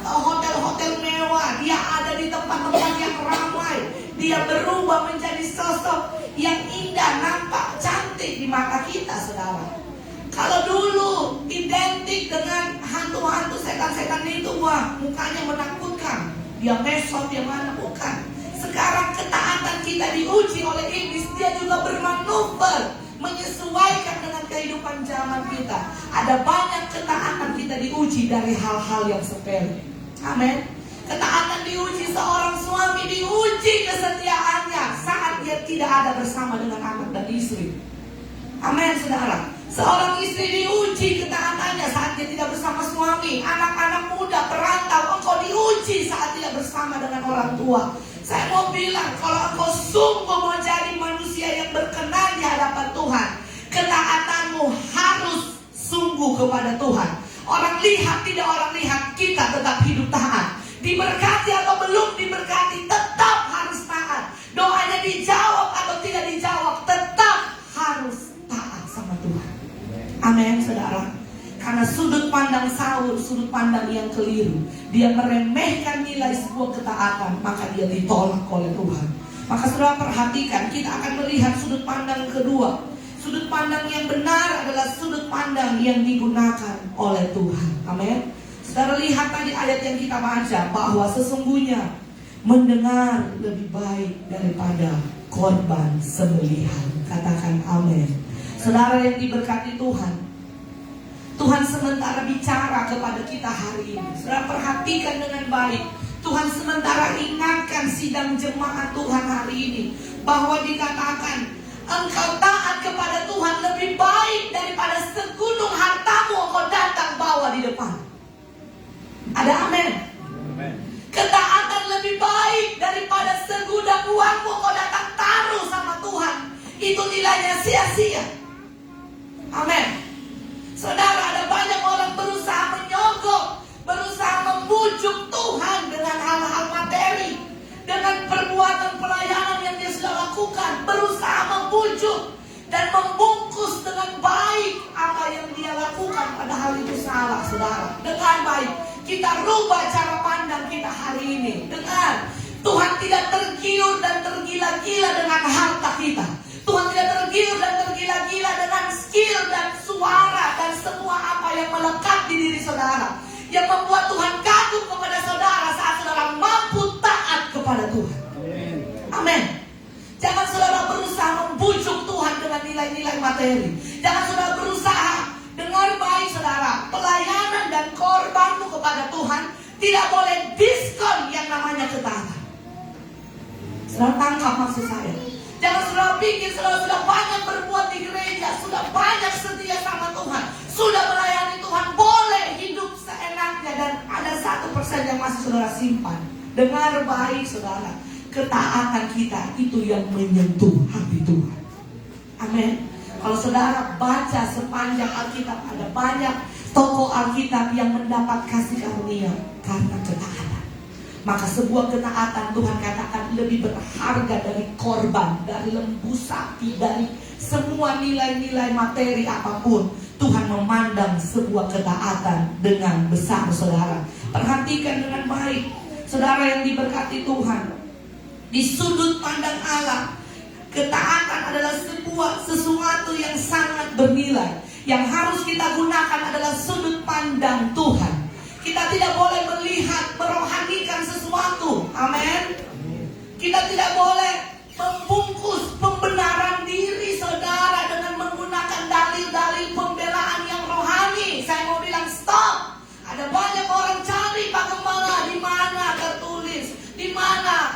hotel-hotel mewah. Dia ada di tempat-tempat yang ramai. Dia berubah menjadi sosok yang indah, nampak cantik di mata kita, saudara. Kalau dulu identik dengan hantu-hantu setan-setan itu, wah, mukanya menakutkan. Dia mesot, dia mana, bukan. Sekarang ketaatan kita diuji oleh iblis. Dia juga bermanuver menyesuaikan dengan kehidupan zaman kita. Ada banyak ketaatan kita diuji dari hal-hal yang sepele. Amin. Ketaatan diuji, seorang suami diuji kesetiaannya saat dia tidak ada bersama dengan anak dan istri. Amin, saudara. Seorang istri diuji ketaatannya saat dia tidak bersama suami. Anak-anak muda perantau, engkau diuji saat tidak bersama dengan orang tua. Saya mau bilang, kalau engkau sungguh mau jadi manusia yang berkenan di hadapan Tuhan, ketaatanmu harus sungguh kepada Tuhan. Orang lihat, tidak orang lihat, kita tetap hidup taat. Diberkati atau belum diberkati, tetap harus taat. Doanya dijawab atau tidak dijawab, tetap harus taat sama Tuhan. Amin, saudara. Karena sudut pandang Saul, sudut pandang yang keliru. Dia meremehkan nilai sebuah ketaatan, maka dia ditolak oleh Tuhan. Maka saudara perhatikan, kita akan melihat sudut pandang kedua. Sudut pandang yang benar adalah sudut pandang yang digunakan oleh Tuhan. Amin. Saudara lihat tadi ayat yang kita baca, bahwa sesungguhnya mendengar lebih baik daripada korban sembelihan. Katakan amin. Saudara yang diberkati Tuhan, Tuhan sementara bicara kepada kita hari ini. Saudara perhatikan dengan baik. Tuhan sementara ingatkan sidang jemaat Tuhan hari ini, bahwa dikatakan engkau taat kepada Tuhan lebih baik daripada segunung hartamu engkau datang bawa di depan. Ada amin? Ketaatan lebih baik daripada segudang uangmu engkau datang taruh sama Tuhan. Itu nilainya sia-sia. Amin. Saudara, ada banyak orang berusaha menyogok, berusaha membujuk Tuhan dengan hal-hal materi, dengan perbuatan pelayanan yang dia sudah lakukan, berusaha membujuk dan membungkus dengan baik apa yang dia lakukan, padahal itu salah, saudara. Dengan baik, kita rubah cara pandang kita hari ini. Dengar, Tuhan tidak tergiur dan tergila-gila dengan harta kita. Tuhan tidak tergiur dan tergila-gila dengan skill dan suara dan semua apa yang melekat di diri saudara. Yang membuat Tuhan kagum kepada saudara saat saudara mampu taat kepada Tuhan. Amin. Jangan saudara berusaha membujuk Tuhan dengan nilai-nilai materi. Jangan saudara berusaha, dengar baik saudara, pelayanan dan korbanmu kepada Tuhan tidak boleh diskon yang namanya ketaatan. Saudara tangkap maksud saya. Jangan saudara pikir saudara sudah banyak berbuat di gereja, sudah banyak setia sama Tuhan, sudah melayani Tuhan, boleh hidup seenaknya dan ada 1% yang masih saudara simpan. Dengar baik saudara, ketaatan kita itu yang menyentuh hati Tuhan. Amin. Kalau saudara baca sepanjang Alkitab, ada banyak tokoh Alkitab yang mendapat kasih karunia karena ketaatan. Maka sebuah ketaatan Tuhan katakan lebih berharga dari korban, dari lembu sapi, dari semua nilai-nilai materi apapun. Tuhan memandang sebuah ketaatan dengan besar, saudara. Perhatikan dengan baik, saudara yang diberkati Tuhan. Di sudut pandang Allah, ketaatan adalah sesuatu yang sangat bernilai. Yang harus kita gunakan adalah sudut pandang Tuhan. Kita tidak boleh melihat, merohanikan sesuatu. Amin. Kita tidak boleh membungkus pembenaran diri saudara dengan menggunakan dalil-dalil pembelaan yang rohani. Saya mau bilang stop. Ada banyak orang cari Pak Gembala, di mana tertulis, di mana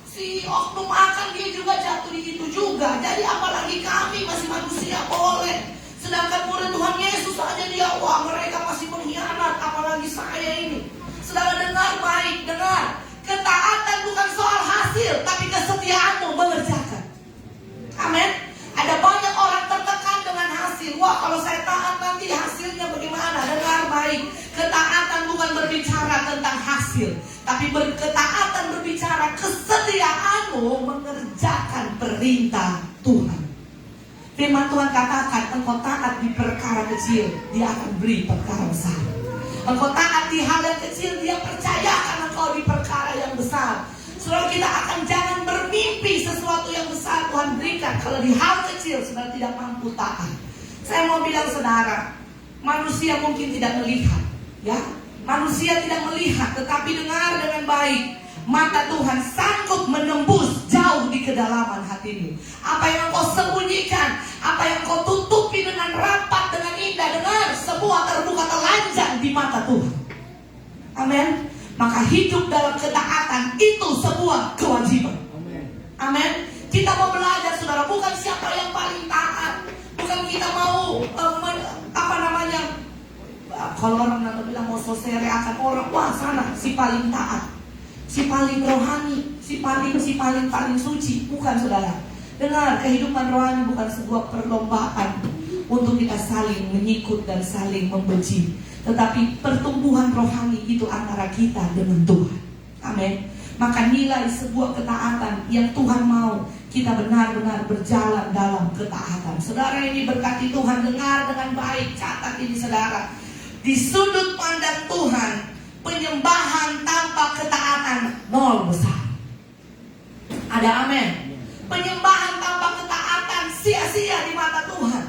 si oknum akan dia juga jatuh di situ juga. Jadi apalagi kami masih manusia boleh. Sedangkan murid Tuhan Yesus aja dia, mereka masih mengkhianat. hasil. Wah, kalau saya taat nanti hasilnya bagaimana? Dengar baik, ketaatan bukan berbicara tentang hasil, tapi ketaatan berbicara kesetiaanmu mengerjakan perintah Tuhan. Firman Tuhan katakan, engkau taat di perkara kecil, Dia akan beri perkara besar. Engkau taat di hal yang kecil, Dia percayakan engkau di perkara yang besar. Saudara, kita akan jangan bermimpi sesuatu yang besar Tuhan berikan kalau di hal kecil saudara tidak mampu taat. Saya mau bilang saudara, manusia mungkin tidak melihat, ya, manusia tidak melihat, tetapi dengar dengan baik. Mata Tuhan sanggup menembus jauh di kedalaman hatimu. Apa yang kau sembunyikan, apa yang kau tutupi dengan rapat, dengan indah, dengar, semua terbuka telanjang di mata Tuhan. Amin. Maka hidup dalam ketaatan itu sebuah kewajiban. Amin. Kita mau belajar saudara, bukan siapa yang paling taat, bukan kita mau kalau orang nanti bilang mau sosere akan orang, wah sana si paling taat, si paling rohani, si paling suci. Bukan saudara. Dengar, kehidupan rohani bukan sebuah perlombaan untuk kita saling menyikut dan saling membenci, tetapi pertumbuhan rohani itu antara kita dengan Tuhan. Amin. Maka nilai sebuah ketaatan yang Tuhan mau kita benar-benar berjalan dalam ketaatan. Saudara yang diberkati Tuhan, dengar dengan baik, catat ini saudara. Di sudut pandang Tuhan, penyembahan tanpa ketaatan nol besar. Ada amin. Penyembahan tanpa ketaatan sia-sia di mata Tuhan.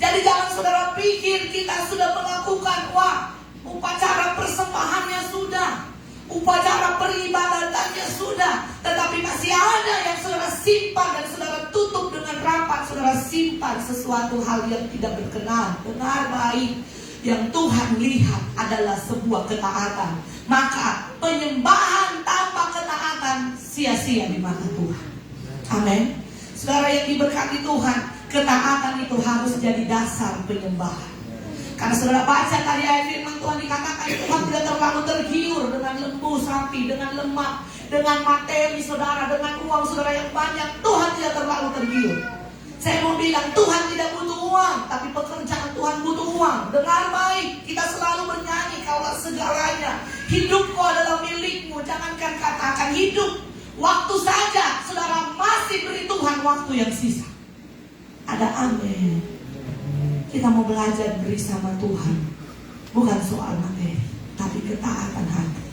Jadi jangan saudara pikir kita sudah melakukan, wah, upacara persembahannya sudah, upacara peribadatannya sudah, tetapi masih ada yang saudara simpan dan saudara tutup dengan rapat. Saudara simpan sesuatu hal yang tidak berkenan. Dengar baik, yang Tuhan lihat adalah sebuah ketaatan. Maka penyembahan tanpa ketaatan sia-sia di mata Tuhan. Amin. Saudara yang diberkati Tuhan, ketaatan itu harus jadi dasar penyembahan. Karena saudara baca tadi ayat firman Tuhan dikatakan Tuhan tidak terlalu tergiur dengan lembu sapi, dengan lemak, dengan materi saudara, dengan uang saudara yang banyak. Tuhan tidak terlalu tergiur. Saya mau bilang Tuhan tidak butuh uang, tapi pekerjaan Tuhan butuh uang. Dengar baik, kita selalu bernyanyi kaulah segalanya. Hidupku adalah milikmu. Jangankan katakan hidup, waktu saja saudara masih beri Tuhan waktu yang sisa. Ada amin. Kita mau belajar bersama Tuhan, bukan soal materi, tapi ketaatan hati.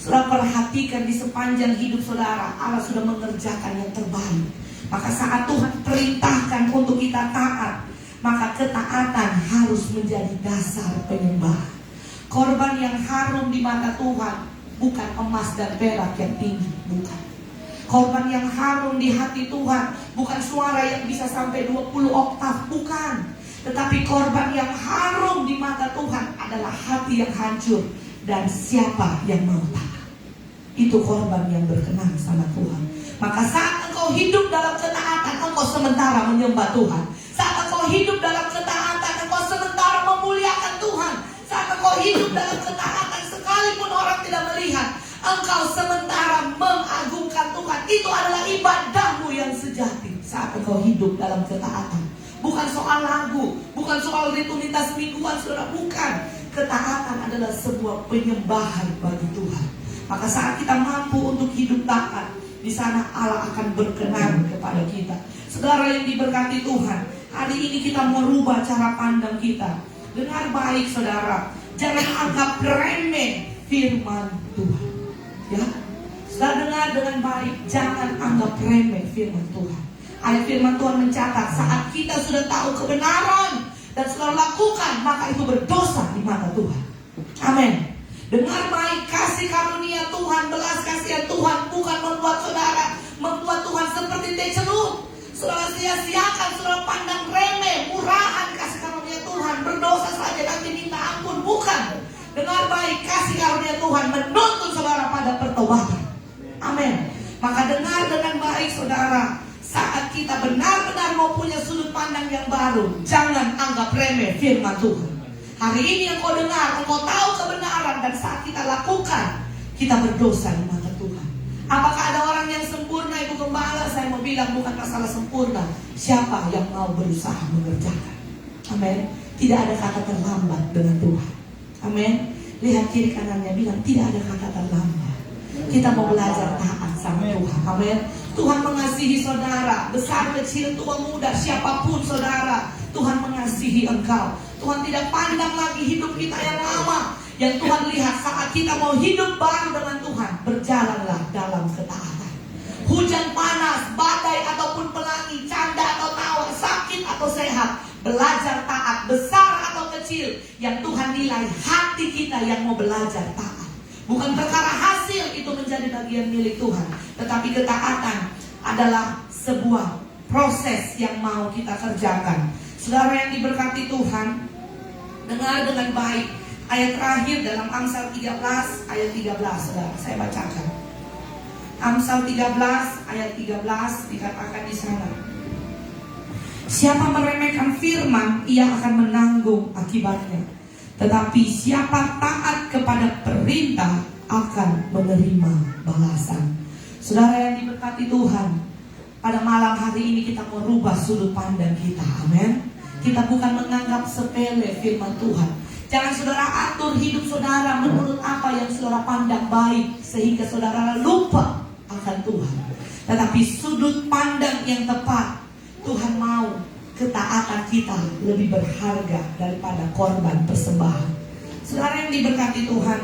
Saudara perhatikan di sepanjang hidup saudara, Allah sudah mengerjakan yang terbaik. Maka saat Tuhan perintahkan untuk kita taat, maka ketaatan harus menjadi dasar penyembahan. Korban yang harum di mata Tuhan bukan emas dan perak yang tinggi, bukan. Korban yang harum di hati Tuhan bukan suara yang bisa sampai 20 oktav, bukan. Tetapi korban yang harum di mata Tuhan adalah hati yang hancur dan siapa yang mau taat. Itu korban yang berkenan sama Tuhan. Maka saat engkau hidup dalam ketaatan, engkau sementara menyembah Tuhan. Saat engkau hidup dalam ketaatan, engkau sementara memuliakan Tuhan. Saat engkau hidup dalam ketaatan, sekalipun orang tidak melihat, engkau sementara mengagungkan Tuhan. Itu adalah ibadahmu yang sejati. Saat engkau hidup dalam ketaatan, bukan soal lagu, bukan soal rutinitas mingguan, saudara, bukan. Ketaatan adalah sebuah penyembahan bagi Tuhan. Maka saat kita mampu untuk hidup taat, di sana Allah akan berkenan kepada kita. Saudara yang diberkati Tuhan, hari ini kita mau rubah cara pandang kita. Dengar baik saudara, jangan anggap remeh firman Tuhan. Ya, saudara dengar dengan baik, jangan anggap remeh firman Tuhan. Ayat firman Tuhan mencatat, saat kita sudah tahu kebenaran dan saudara lakukan, maka itu berdosa di mata Tuhan. Amin. Dengar baik, kasih karunia Tuhan, belas kasihan Tuhan bukan membuat Tuhan seperti teh celup. Saudara sia-siakan, saudara pandang remeh, murahan kasih karunia Tuhan, berdosa saja nanti minta ampun, bukan. Dengar baik, kasih karunia Tuhan menuntun saudara pada pertobatan. Amin. Maka dengar dengan baik saudara, saat kita benar-benar mau punya sudut pandang yang baru, jangan anggap remeh firman Tuhan. Hari ini engkau dengar, engkau tahu kebenaran, dan saat kita lakukan, kita berdosa di mata Tuhan. Apakah ada orang yang sempurna, Ibu Gembala? Saya mau bilang bukan masalah sempurna. Siapa yang mau berusaha mengerjakan? Amin. Tidak ada kata terlambat dengan Tuhan. Amin. Lihat kiri kanannya, bilang tidak ada kata terlambat. Kita mau belajar taat sama Tuhan. Amin. Tuhan mengasihi saudara, besar kecil tua muda siapapun saudara. Tuhan mengasihi engkau. Tuhan tidak pandang lagi hidup kita yang lama. Yang Tuhan lihat saat kita mau hidup baru dengan Tuhan, berjalanlah dalam ketaatan. Hujan panas, badai ataupun pelangi, canda atau tawa, sakit atau sehat, belajar taat, besar atau kecil, yang Tuhan nilai hati kita yang mau belajar taat. Bukan perkara hasil itu menjadi bagian milik Tuhan, tetapi ketaatan adalah sebuah proses yang mau kita kerjakan. Saudara yang diberkati Tuhan, dengar dengan baik ayat terakhir dalam Amsal 13 ayat 13, saudara, saya bacakan. Amsal 13 ayat 13 dikatakan di sana, siapa meremehkan firman, ia akan menanggung akibatnya. Tetapi siapa taat kepada perintah akan menerima balasan. Saudara yang diberkati Tuhan, pada malam hari ini kita merubah sudut pandang kita. Amin. Kita bukan menganggap sepele firman Tuhan. Jangan saudara atur hidup saudara menurut apa yang saudara pandang baik, sehingga saudara lupa akan Tuhan. Tetapi sudut pandang yang tepat, Tuhan mau ketaatan kita lebih berharga daripada korban persembahan. Saudara yang diberkati Tuhan,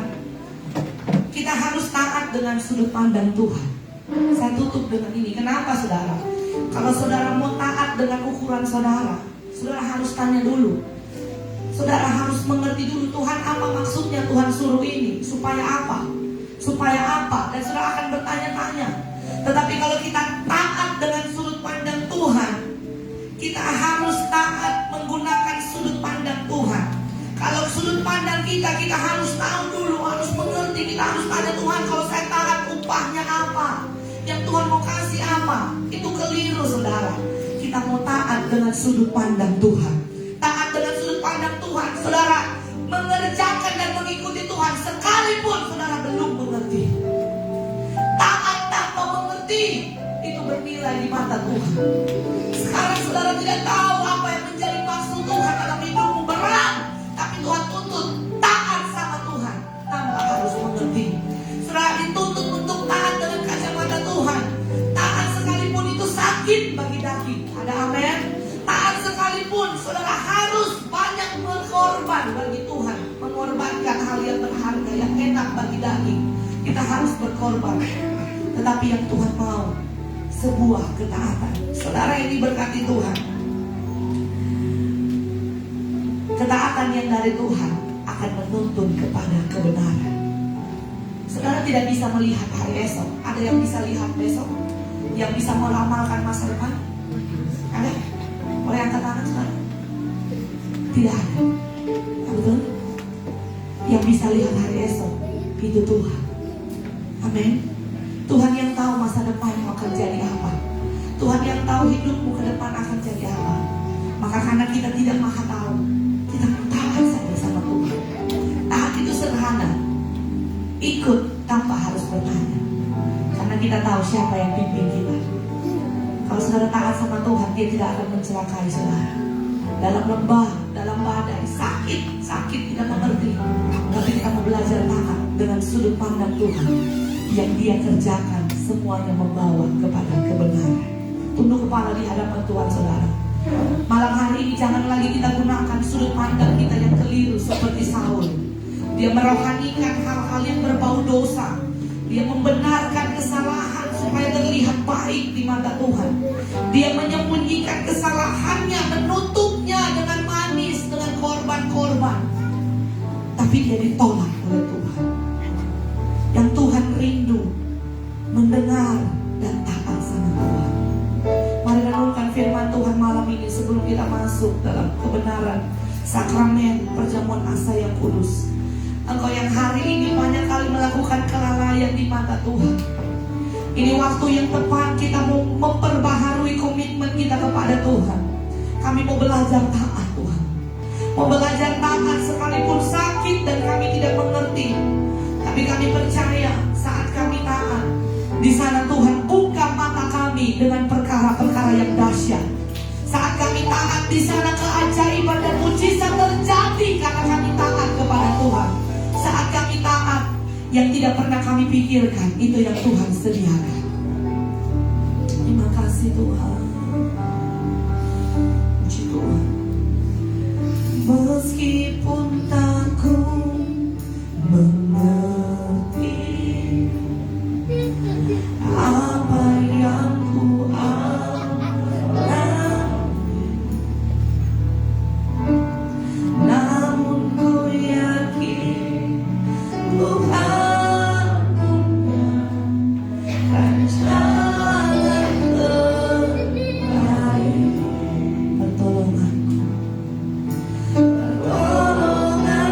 kita harus taat dengan sudut pandang Tuhan. Saya tutup dengan ini. Kenapa saudara? Kalau saudara mau taat dengan ukuran saudara, saudara harus tanya dulu. Saudara harus mengerti dulu, Tuhan apa maksudnya Tuhan suruh ini? Supaya apa? Supaya apa? Dan saudara akan bertanya-tanya. Tetapi kalau kita taat dengan sudut pandang Tuhan, kita harus taat menggunakan sudut pandang Tuhan. Kalau sudut pandang kita harus tahu dulu, harus mengerti. Kita harus tanya Tuhan, kalau saya taat upahnya apa? Yang Tuhan mau kasih apa? Itu keliru saudara. Kita mau taat dengan sudut pandang Tuhan. Taat dengan sudut pandang Tuhan, saudara mengerjakan dan mengikuti Tuhan sekalipun saudara belum mengerti. Taat tanpa mengerti itu bernilai di mata Tuhan. Sekarang saudara tidak tahu apa yang menjadi maksud Tuhan dalam hidupmu, berat, tapi Tuhan tuntut taat sama Tuhan tanpa harus mengerti. Saudara dituntut untuk taat dengan kacamata Tuhan. Taat sekalipun itu sakit bagi daging. Ada amin? Taat sekalipun saudara harus banyak berkorban bagi Tuhan, mengorbankan hal yang berharga, yang enak bagi daging. Kita harus berkorban. Tetapi yang Tuhan mau sebuah ketaatan. Saudara yang diberkati Tuhan, ketaatan yang dari Tuhan akan menuntun kepada kebenaran. Saudara tidak bisa melihat hari esok. Ada yang bisa lihat besok? Yang bisa meramalkan masa depan? Ada? Boleh angkat tangan saudara? Tidak ada. Betul? Yang bisa lihat hari esok itu Tuhan. Amin. Tuhan yang tahu masa depanmu akan jadi apa. Tuhan yang tahu hidupmu ke depan akan jadi apa. Maka karena kita tidak maha tahu, kita taat saja sama Tuhan. Taat itu sederhana, ikut tanpa harus bertanya. Karena kita tahu siapa yang pimpin kita. Kalau saudara taat sama Tuhan, dia tidak akan mencelakai saudara. Dalam lembah, dalam badai, sakit tidak mengerti. Tapi kita mau belajar taat dengan sudut pandang Tuhan. Yang dia kerjakan semuanya membawa kepada kebenaran. Tunduk kepala di hadapan Tuhan saudara. Malam hari ini jangan lagi kita gunakan sudut pandang kita yang keliru seperti Saul. Dia merohanikan hal-hal yang berbau dosa. Dia membenarkan kesalahan supaya terlihat baik di mata Tuhan. Dia menyembunyikan kesalahannya, menutupnya dengan manis, dengan korban-korban. Tapi dia ditolak oleh Tuhan. Yang Tuhan rindu mendengar dan taat sama Tuhan. Mari renungkan firman Tuhan malam ini sebelum kita masuk dalam kebenaran sakramen perjamuan asa yang kudus. Engkau yang hari ini banyak kali melakukan kelalaian di mata Tuhan. Ini waktu yang tepat kita mau memperbaharui komitmen kita kepada Tuhan. Kami mau belajar taat Tuhan. Mau belajar taat sekalipun sakit dan kami tidak mengerti. Tapi kami percaya saat kami taat, di sana Tuhan buka mata kami dengan perkara-perkara yang dahsyat. Saat kami taat di sana keajaiban dan mujizat terjadi karena kami taat kepada Tuhan. Saat kami taat, yang tidak pernah kami pikirkan itu yang Tuhan sediakan. Terima kasih Tuhan. Puji Tuhan. Meskipun tak ku mengerti apa yang ku alami, namun ku yakin Tuhan punya rancangan terbaik. Pertolonganku, pertolonganku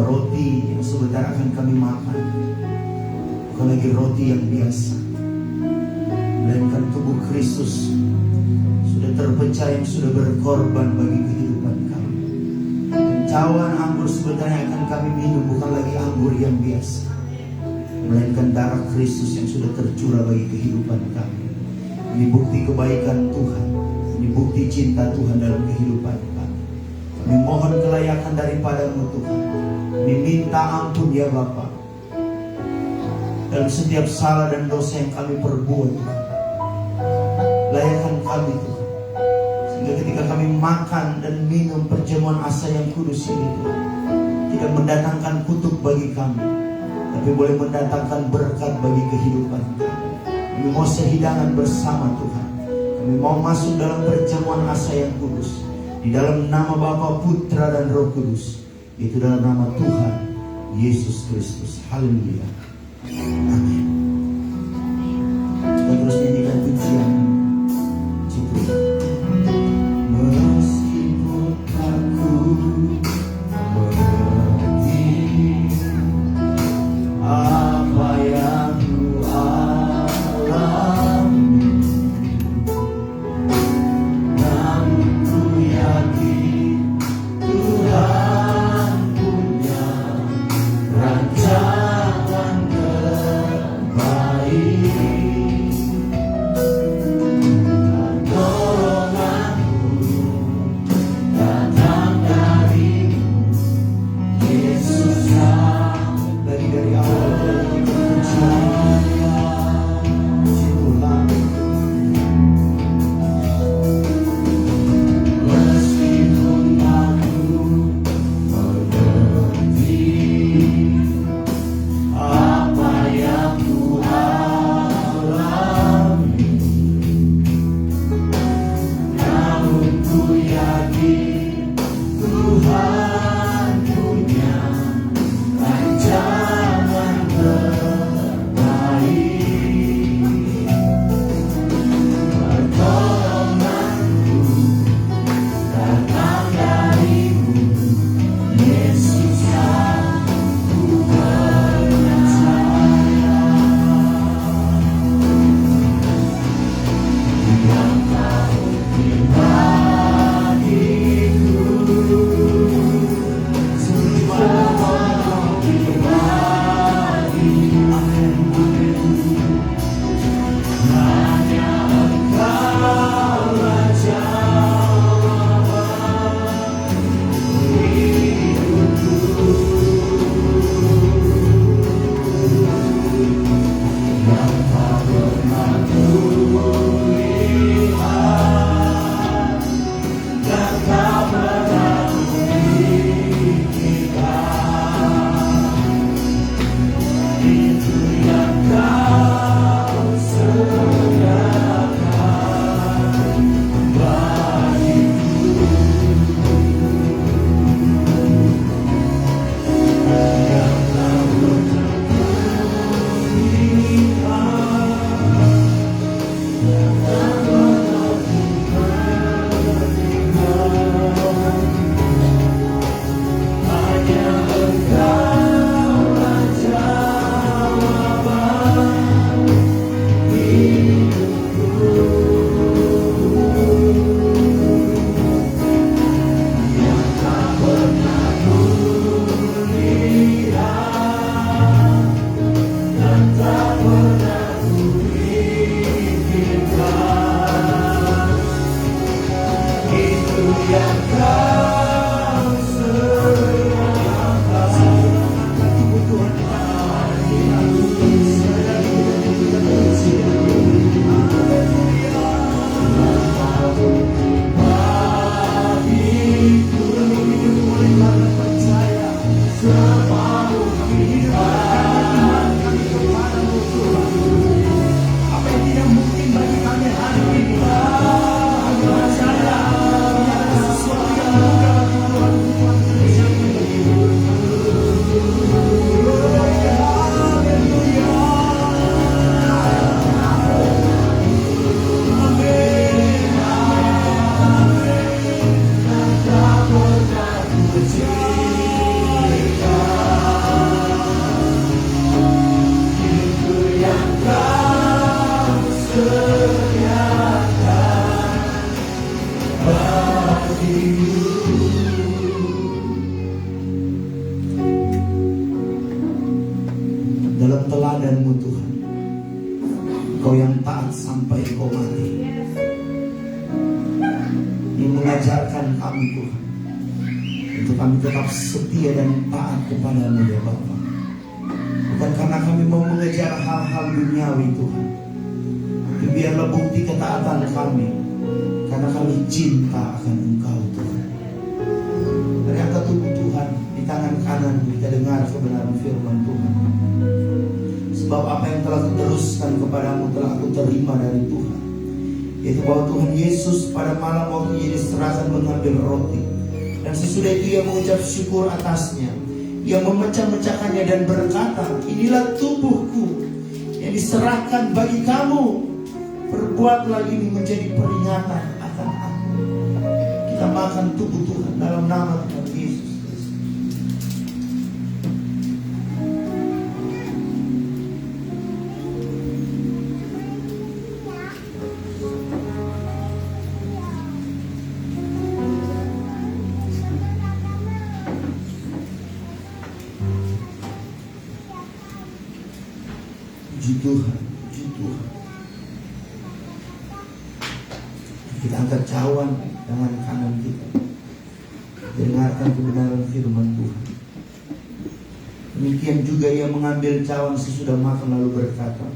bahwa roti yang sebentar akan kami makan bukan lagi roti yang biasa, melainkan tubuh Kristus sudah terpecah yang sudah berkorban bagi kehidupan kami. Dan cawan anggur sebentar yang akan kami minum bukan lagi anggur yang biasa, melainkan darah Kristus yang sudah tercurah bagi kehidupan kami. Ini bukti kebaikan Tuhan, ini bukti cinta Tuhan dalam kehidupan kami. Kami mohon kelayakan daripadamu Tuhan. Kami minta ampun ya Bapa dalam setiap salah dan dosa yang kami perbuat. Layakan kami Tuhan, sehingga ketika kami makan dan minum perjamuan asa yang kudus ini Tuhan, tidak mendatangkan kutuk bagi kami, tapi boleh mendatangkan berkat bagi kehidupan kami. Kami mau sehidangan bersama Tuhan. Kami mau masuk dalam perjamuan asa yang kudus, di dalam nama Bapa, Putra dan Roh Kudus, itu dalam nama Tuhan Yesus Kristus. Haleluya. Amin. Kita terus nyanyikan pujian itu. Meskipun aku mengerti apa yang ku alami, namun ku yakin Tuhan punya rancangan terbaik. teladanmu Tuhan. Engkau yang taat sampai Engkau mati, yang mengajarkan kami Tuhan untuk kami tetap setia dan taat kepadamu ya Bapa. Bukan karena kami mau mengejar hal-hal duniawi Tuhan, tapi biarlah bukti ketaatan kami karena kami cinta akan Engkau Tuhan. Dari angkat tubuh Tuhan, di tangan kanan kita dengar kebenaran firman Tuhan. Sebab apa yang telah kuteruskan kepadamu telah aku terima dari Tuhan, yaitu bahwa Tuhan Yesus pada malam waktu ia diserahkan mengambil roti, dan sesudah itu ia mengucap syukur atasnya. Ia memecah-mecahkannya dan berkata, inilah tubuhku yang diserahkan bagi kamu. Perbuatlah ini menjadi peringatan akan aku. Kita makan tubuh Tuhan dalam nama Tuhan Yesus Kristus. Puji Tuhan, puji Tuhan. Kita angkat cawan tangan kanan kita, dengarkan kebenaran firman Tuhan. Demikian juga ia mengambil cawan sesudah makan lalu berkata,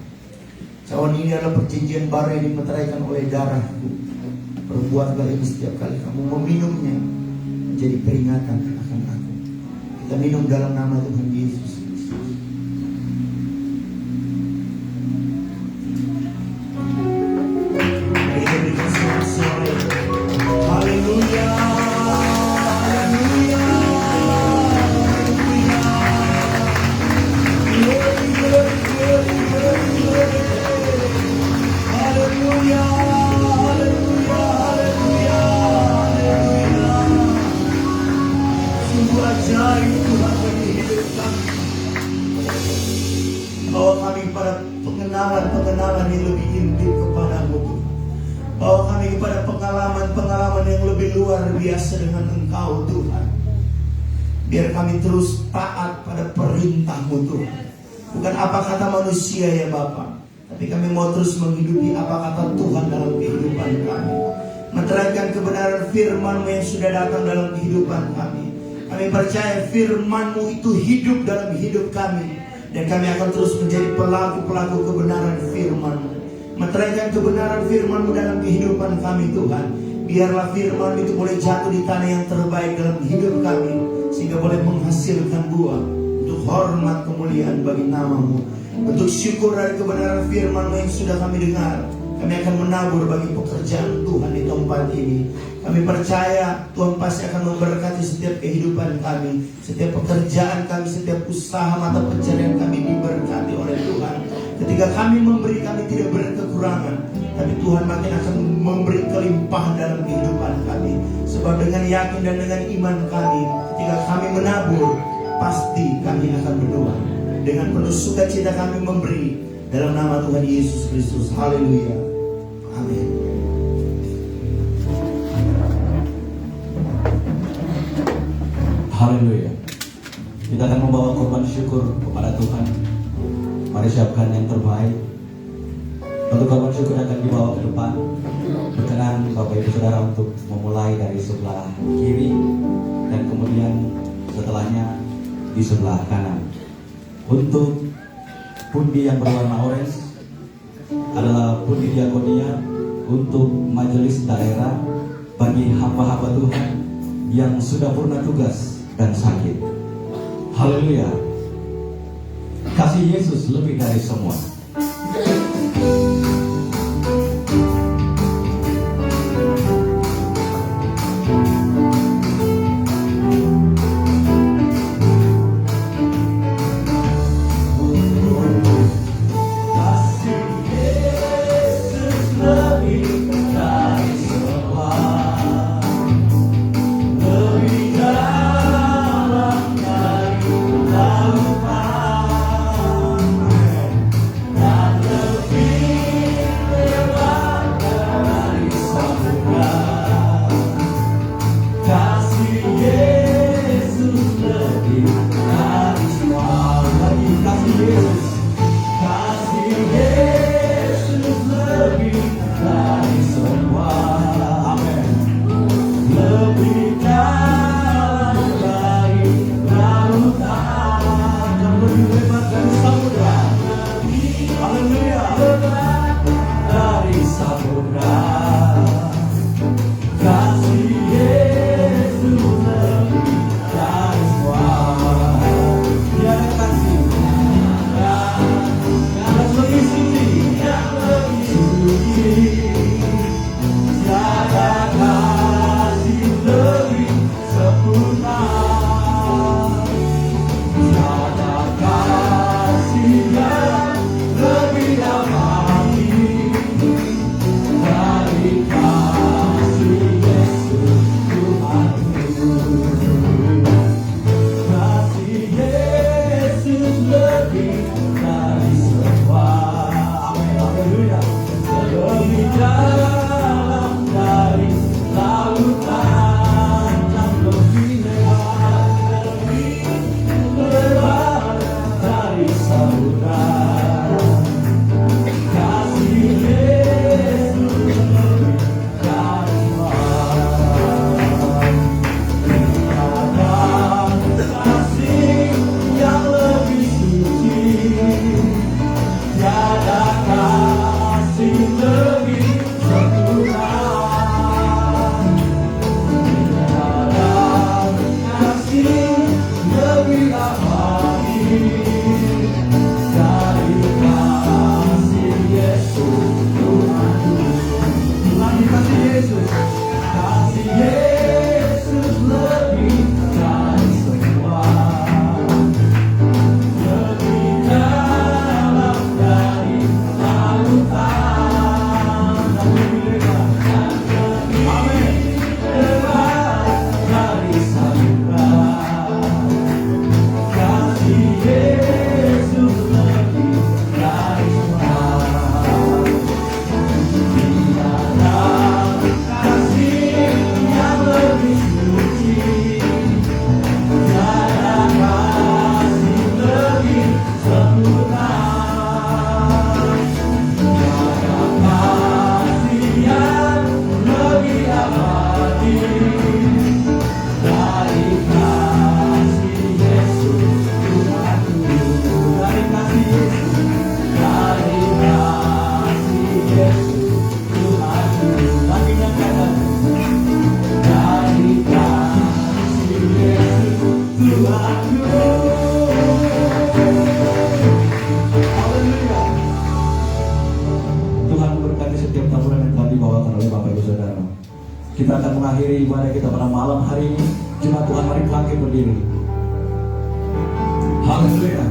cawan ini adalah perjanjian baru yang dimeteraikan oleh darahku. Perbuatlah ini setiap kali kamu meminumnya menjadi peringatan akan aku. Kita minum dalam nama Tuhan Yesus Kristus. Haleluya, haleluya, haleluya, haleluya, haleluya. Sungguh ajaib Tuhan bagi hidup kami. Bawa kami pada pengenalan yang lebih intim kepadamu Tuhan. Bawa kami kepada pengalaman yang lebih luar biasa dengan Engkau Tuhan. Biar kami terus taat pada perintah-Mu Tuhan. Bukan apa kata manusia ya Bapa, tapi kami mau terus menghidupi apa kata Tuhan dalam kehidupan kami. Menerangkan kebenaran firman-Mu yang sudah datang dalam kehidupan kami. Kami percaya firman-Mu itu hidup dalam hidup kami, dan kami akan terus menjadi pelaku-pelaku kebenaran firman-Mu. Menerangkan kebenaran firman-Mu dalam kehidupan kami Tuhan. Biarlah firman itu boleh jatuh di tanah yang terbaik dalam hidup kami, sehingga boleh menghasilkan buah untuk hormat kemuliaan bagi nama-Mu. Untuk syukur dari kebenaran firman-Mu yang sudah kami dengar, kami akan menabur bagi pekerjaan Tuhan di tempat ini. Kami percaya Tuhan pasti akan memberkati setiap kehidupan kami, setiap pekerjaan kami, setiap usaha mata pencarian kami diberkati oleh Tuhan. Ketika kami memberi, kami tidak berkekurangan, tapi Tuhan makin akan memberi kelimpahan dalam kehidupan kami. Sebab dengan yakin dan dengan iman kami, ketika kami menabur, pasti kami akan berdoa. Dengan penuh sukacita kami memberi dalam nama Tuhan Yesus Kristus. Haleluya. Amin. Haleluya. Kita akan membawa korban syukur kepada Tuhan. Mari siapkan yang terbaik. Untuk korban syukur akan dibawa ke depan. Berkenan Bapak Ibu Saudara untuk memulai dari sebelah kiri, dan kemudian setelahnya di sebelah kanan. Untuk pundi yang berwarna orange adalah pundi diakonia untuk majelis daerah bagi hamba-hamba Tuhan yang sudah purna tugas dan sakit. Haleluya. Kasih Yesus lebih dari semua. Haleluya. Tuhan memberkati setiap taburan yang telah dibawakan oleh Bapak Ibu Saudara. Kita akan mengakhiri ibadah kita pada malam hari ini. Jemaat Tuhan, mari bangkit berdiri. Haleluya.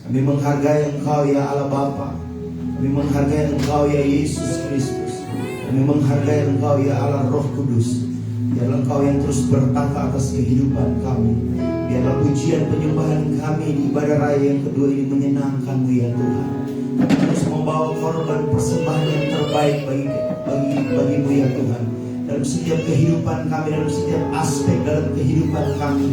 Kami menghargai Engkau ya Allah Bapa. Kami menghargai Engkau ya Yesus Kristus. Kami menghargai Engkau ya Allah Roh Kudus. Biarlah Engkau yang terus bertata atas kehidupan kami. Biarlah pujian penyembahan kami di ibadah raya yang kedua ini menyenangkan-Mu ya Tuhan. Kami terus membawa korban persembahan yang terbaik bagi-Mu ya Tuhan. Dalam setiap kehidupan kami, dalam setiap aspek dalam kehidupan kami,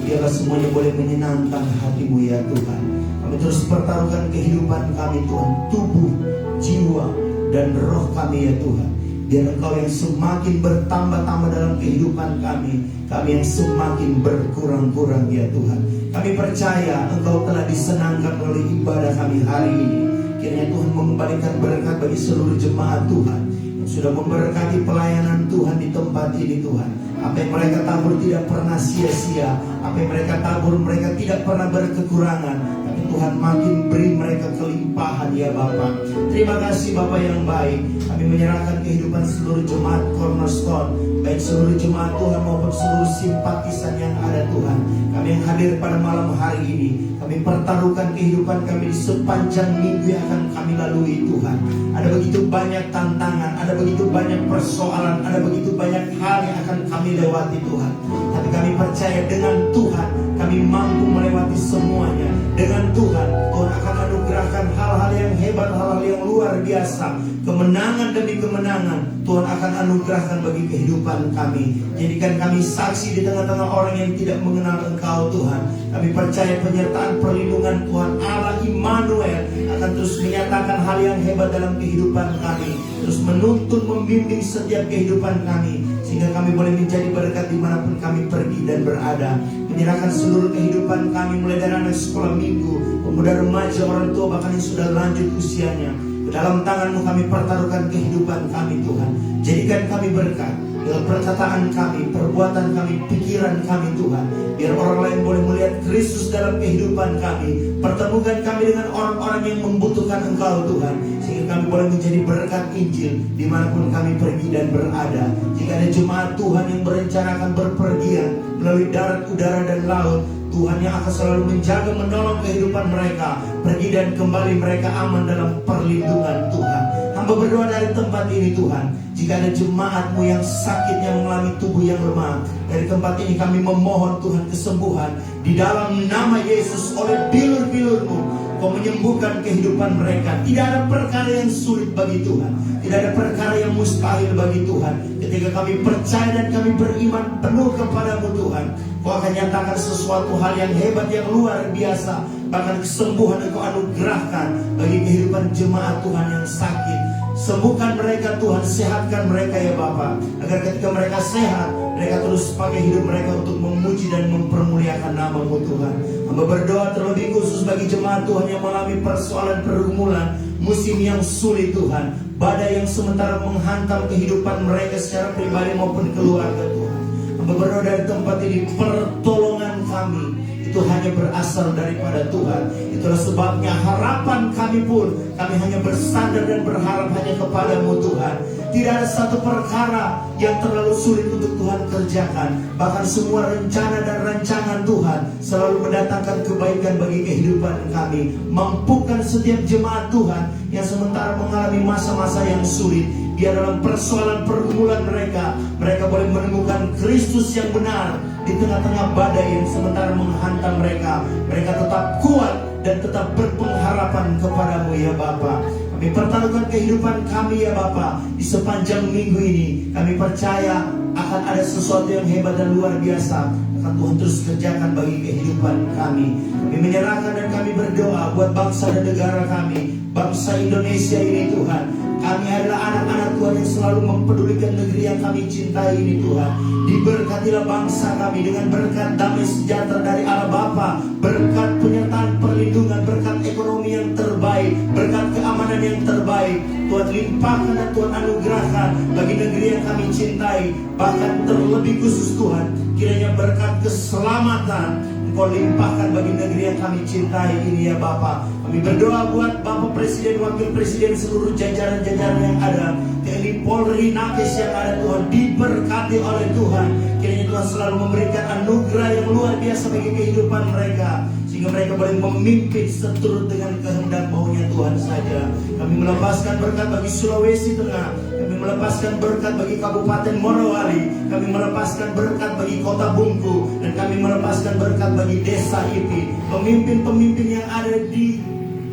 biarlah semuanya boleh menyenangkan hati-Mu ya Tuhan. Kami terus pertaruhkan kehidupan kami Tuhan, tubuh, jiwa, dan roh kami ya Tuhan. Biar Engkau yang semakin bertambah-tambah dalam kehidupan kami yang semakin berkurang-kurang ya Tuhan. Kami percaya Engkau telah disenangkan oleh ibadah kami hari ini. Kiranya Tuhan mengembalikan berkat bagi seluruh jemaat Tuhan yang sudah memberkati pelayanan Tuhan di tempat ini Tuhan. Apa yang mereka tabur tidak pernah sia-sia. Apa yang mereka tabur mereka tidak pernah berkekurangan. Tapi Tuhan makin beri mereka kelimpahan ya Bapa. Terima kasih Bapa yang baik. Kami menyerahkan kehidupan seluruh jemaat Cornerstone, baik seluruh jemaat Tuhan maupun seluruh simpatisan yang ada Tuhan. Kami yang hadir pada malam hari ini, kami pertaruhkan kehidupan kami di sepanjang minggu yang akan kami lalui Tuhan. Ada begitu banyak tantangan, ada begitu banyak persoalan, ada begitu banyak hal yang akan kami lewati Tuhan. Tapi kami percaya dengan Tuhan kami mampu melewati semuanya. Dengan Tuhan, Tuhan akan anugerahkan hal-hal yang hebat, hal-hal yang luar biasa. Kemenangan demi kemenangan Tuhan akan anugerahkan bagi kehidupan kami. Jadikan kami saksi di tengah-tengah orang yang tidak mengenal Engkau Tuhan. Kami percaya penyertaan perlindungan Tuhan Allah Immanuel akan terus menyatakan hal yang hebat dalam kehidupan kami, terus menuntun, membimbing setiap kehidupan kami, sehingga kami boleh menjadi berkat dimanapun kami pergi dan berada. Menyerahkan seluruh kehidupan kami, mulai dari anak sekolah minggu, pemuda remaja, orang tua, bahkan yang sudah lanjut usianya, ke dalam tangan-Mu kami pertaruhkan kehidupan kami Tuhan. Jadikan kami berkat dengan perkataan kami, perbuatan kami, pikiran kami Tuhan. Biar orang lain boleh melihat Kristus dalam kehidupan kami. Pertemukan kami dengan orang-orang yang membutuhkan Engkau Tuhan, sehingga kami boleh menjadi berkat Injil dimanapun kami pergi dan berada. Jika ada jemaat Tuhan yang berencanakan berpergian melalui darat, udara, dan laut, Tuhan yang akan selalu menjaga, menolong kehidupan mereka, pergi dan kembali mereka aman dalam perlindungan Tuhan. Hamba berdoa dari tempat ini Tuhan, jika ada jemaat-Mu yang sakit, yang mengalami tubuh yang lemah, dari tempat ini kami memohon Tuhan kesembuhan di dalam nama Yesus. Oleh bilur-bilur-Mu Kau menyembuhkan kehidupan mereka. Tidak ada perkara yang sulit bagi Tuhan. Tidak ada perkara yang mustahil bagi Tuhan. Ketika kami percaya dan kami beriman penuh kepadamu Tuhan, Kau akan nyatakan sesuatu hal yang hebat, yang luar biasa. Bahkan kesembuhan Engkau anugerahkan bagi kehidupan jemaat Tuhan yang sakit. Sembuhkan mereka Tuhan, sehatkan mereka ya Bapa, agar ketika mereka sehat, mereka terus pakai hidup mereka untuk memuji dan mempermuliakan nama-Mu Tuhan. Hamba berdoa terlebih khusus bagi jemaat Tuhan yang mengalami persoalan pergumulan, musim yang sulit Tuhan, badai yang sementara menghantam kehidupan mereka secara pribadi maupun keluarga Tuhan. Hamba berdoa dari tempat ini, pertolongan kami itu hanya berasal daripada Tuhan. Itulah sebabnya harapan kami pun, kami hanya bersandar dan berharap hanya kepadamu Tuhan. Tidak ada satu perkara yang terlalu sulit untuk Tuhan kerjakan. Bahkan semua rencana dan rancangan Tuhan selalu mendatangkan kebaikan bagi kehidupan kami. Mampukan setiap jemaat Tuhan yang sementara mengalami masa-masa yang sulit, biar dalam persoalan pergumulan mereka boleh menemukan Kristus yang benar di tengah-tengah badai yang sementara menghantam mereka. Mereka tetap kuat dan tetap berpengharapan kepadamu ya Bapa. Kami pertaruhkan kehidupan kami ya Bapa. Di sepanjang minggu ini kami percaya akan ada sesuatu yang hebat dan luar biasa akan Tuhan terus kerjakan bagi kehidupan kami. Kami menyerahkan dan kami berdoa buat bangsa dan negara kami, bangsa Indonesia ini Tuhan. Kami adalah anak-anak Tuhan yang selalu mempedulikan negeri yang kami cintai ini Tuhan. Diberkatilah bangsa kami dengan berkat damai sejahtera dari Allah Bapa, berkat penyertaan perlindungan, berkat ekonomi yang terbaik, berkat keamanan yang terbaik. Tuhan limpahkan dan Tuhan anugerahkan bagi negeri yang kami cintai. Bahkan terlebih khusus Tuhan, kiranya berkat keselamatan Engkau limpahkan bagi negeri yang kami cintai ini ya Bapa. Kami berdoa buat Bapak Presiden, Wakil Presiden, seluruh jajaran-jajaran yang ada, TNI, Polri, Nakes yang ada Tuhan, diberkati oleh Tuhan. Kiranya Tuhan selalu memberikan anugerah yang luar biasa bagi kehidupan mereka, sehingga mereka boleh memimpin seturut dengan kehendak maunya Tuhan saja. Kami melepaskan berkat bagi Sulawesi Tengah, kami melepaskan berkat bagi Kabupaten Morowali, kami melepaskan berkat bagi Kota Bungku, dan kami melepaskan berkat bagi Desa Ipi. Pemimpin-pemimpin yang ada di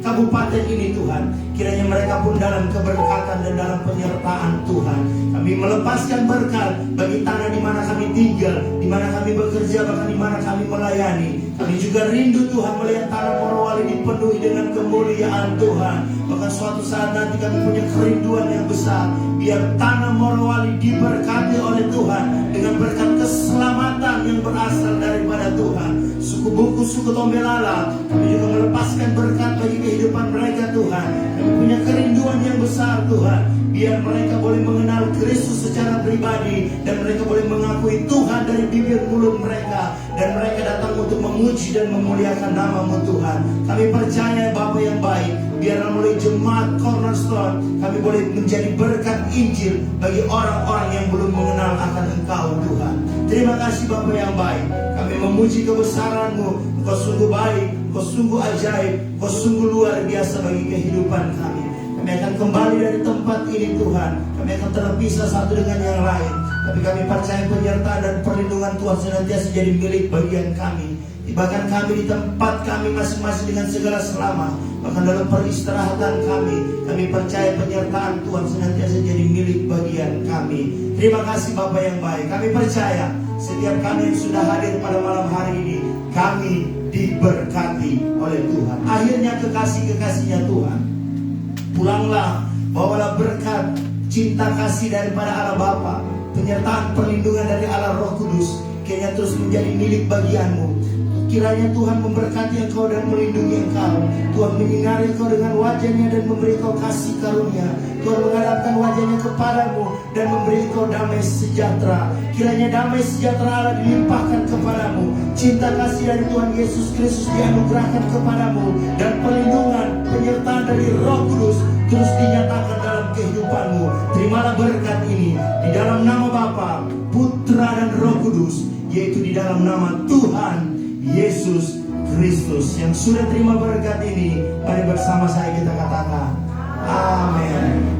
kabupaten ini Tuhan, kiranya mereka pun dalam keberkatan dan dalam penyertaan Tuhan. Kami melepaskan berkat bagi tanah di mana kami tinggal, di mana kami bekerja, bahkan di mana kami melayani. Kami juga rindu Tuhan melihat tanah Morowali dipenuhi dengan kemuliaan Tuhan. Bahkan suatu saat nanti kami punya kerinduan yang besar, biar tanah Morowali diberkati oleh Tuhan dengan berkat keselamatan yang berasal daripada Tuhan. Suku Buku, suku Tombelala, kami juga melepaskan berkat bagi kehidupan mereka Tuhan. Kami punya kerinduan yang besar Tuhan, biar mereka boleh mengenal Kristus secara pribadi, dan mereka boleh mengakui Tuhan dari bibir mulut mereka, dan mereka datang untuk memuji dan memuliakan nama-Mu Tuhan. Kami percaya Bapa yang baik, biar melalui jemaat Cornerstone kami boleh menjadi berkat Injil bagi orang-orang yang belum mengenal akan Engkau Tuhan. Terima kasih Bapa yang baik, kami memuji kebesaran-Mu. Engkau sungguh baik, Engkau sungguh ajaib, Engkau sungguh luar biasa bagi kehidupan kami. Kami akan kembali dari tempat ini Tuhan, kami akan terpisah satu dengan yang lain, tapi kami percaya penyertaan dan perlindungan Tuhan senantiasa jadi milik bagian kami. Bahkan kami di tempat kami masing-masing dengan segala selamat, bahkan dalam peristirahatan kami percaya penyertaan Tuhan senantiasa jadi milik bagian kami. Terima kasih Bapa yang baik. Kami percaya setiap kami yang sudah hadir pada malam hari ini, kami diberkati oleh Tuhan. Akhirnya kekasih-kekasihnya Tuhan, pulanglah, bawalah berkat cinta kasih daripada Allah Bapa, penyertaan perlindungan dari Allah Roh Kudus, kiranya terus menjadi milik bagianmu. Kiranya Tuhan memberkati engkau dan melindungi engkau. Tuhan menyinari engkau dengan wajahnya dan memberi engkau kasih karunia. Tuhan menghadapkan wajahnya kepadamu dan memberi engkau damai sejahtera. Kiranya damai sejahtera Allah dilimpahkan kepadamu. Cinta kasih dari Tuhan Yesus Kristus dianugerahkan kepadamu, dan perlindungan, penyertaan dari Roh Kudus terus dinyatakan dalam kehidupanmu. Terimalah berkat ini di dalam nama Bapa, Putra dan Roh Kudus, yaitu di dalam nama Tuhan Yesus Kristus. Yang sudah terima berkat ini, mari bersama saya kita katakan amin.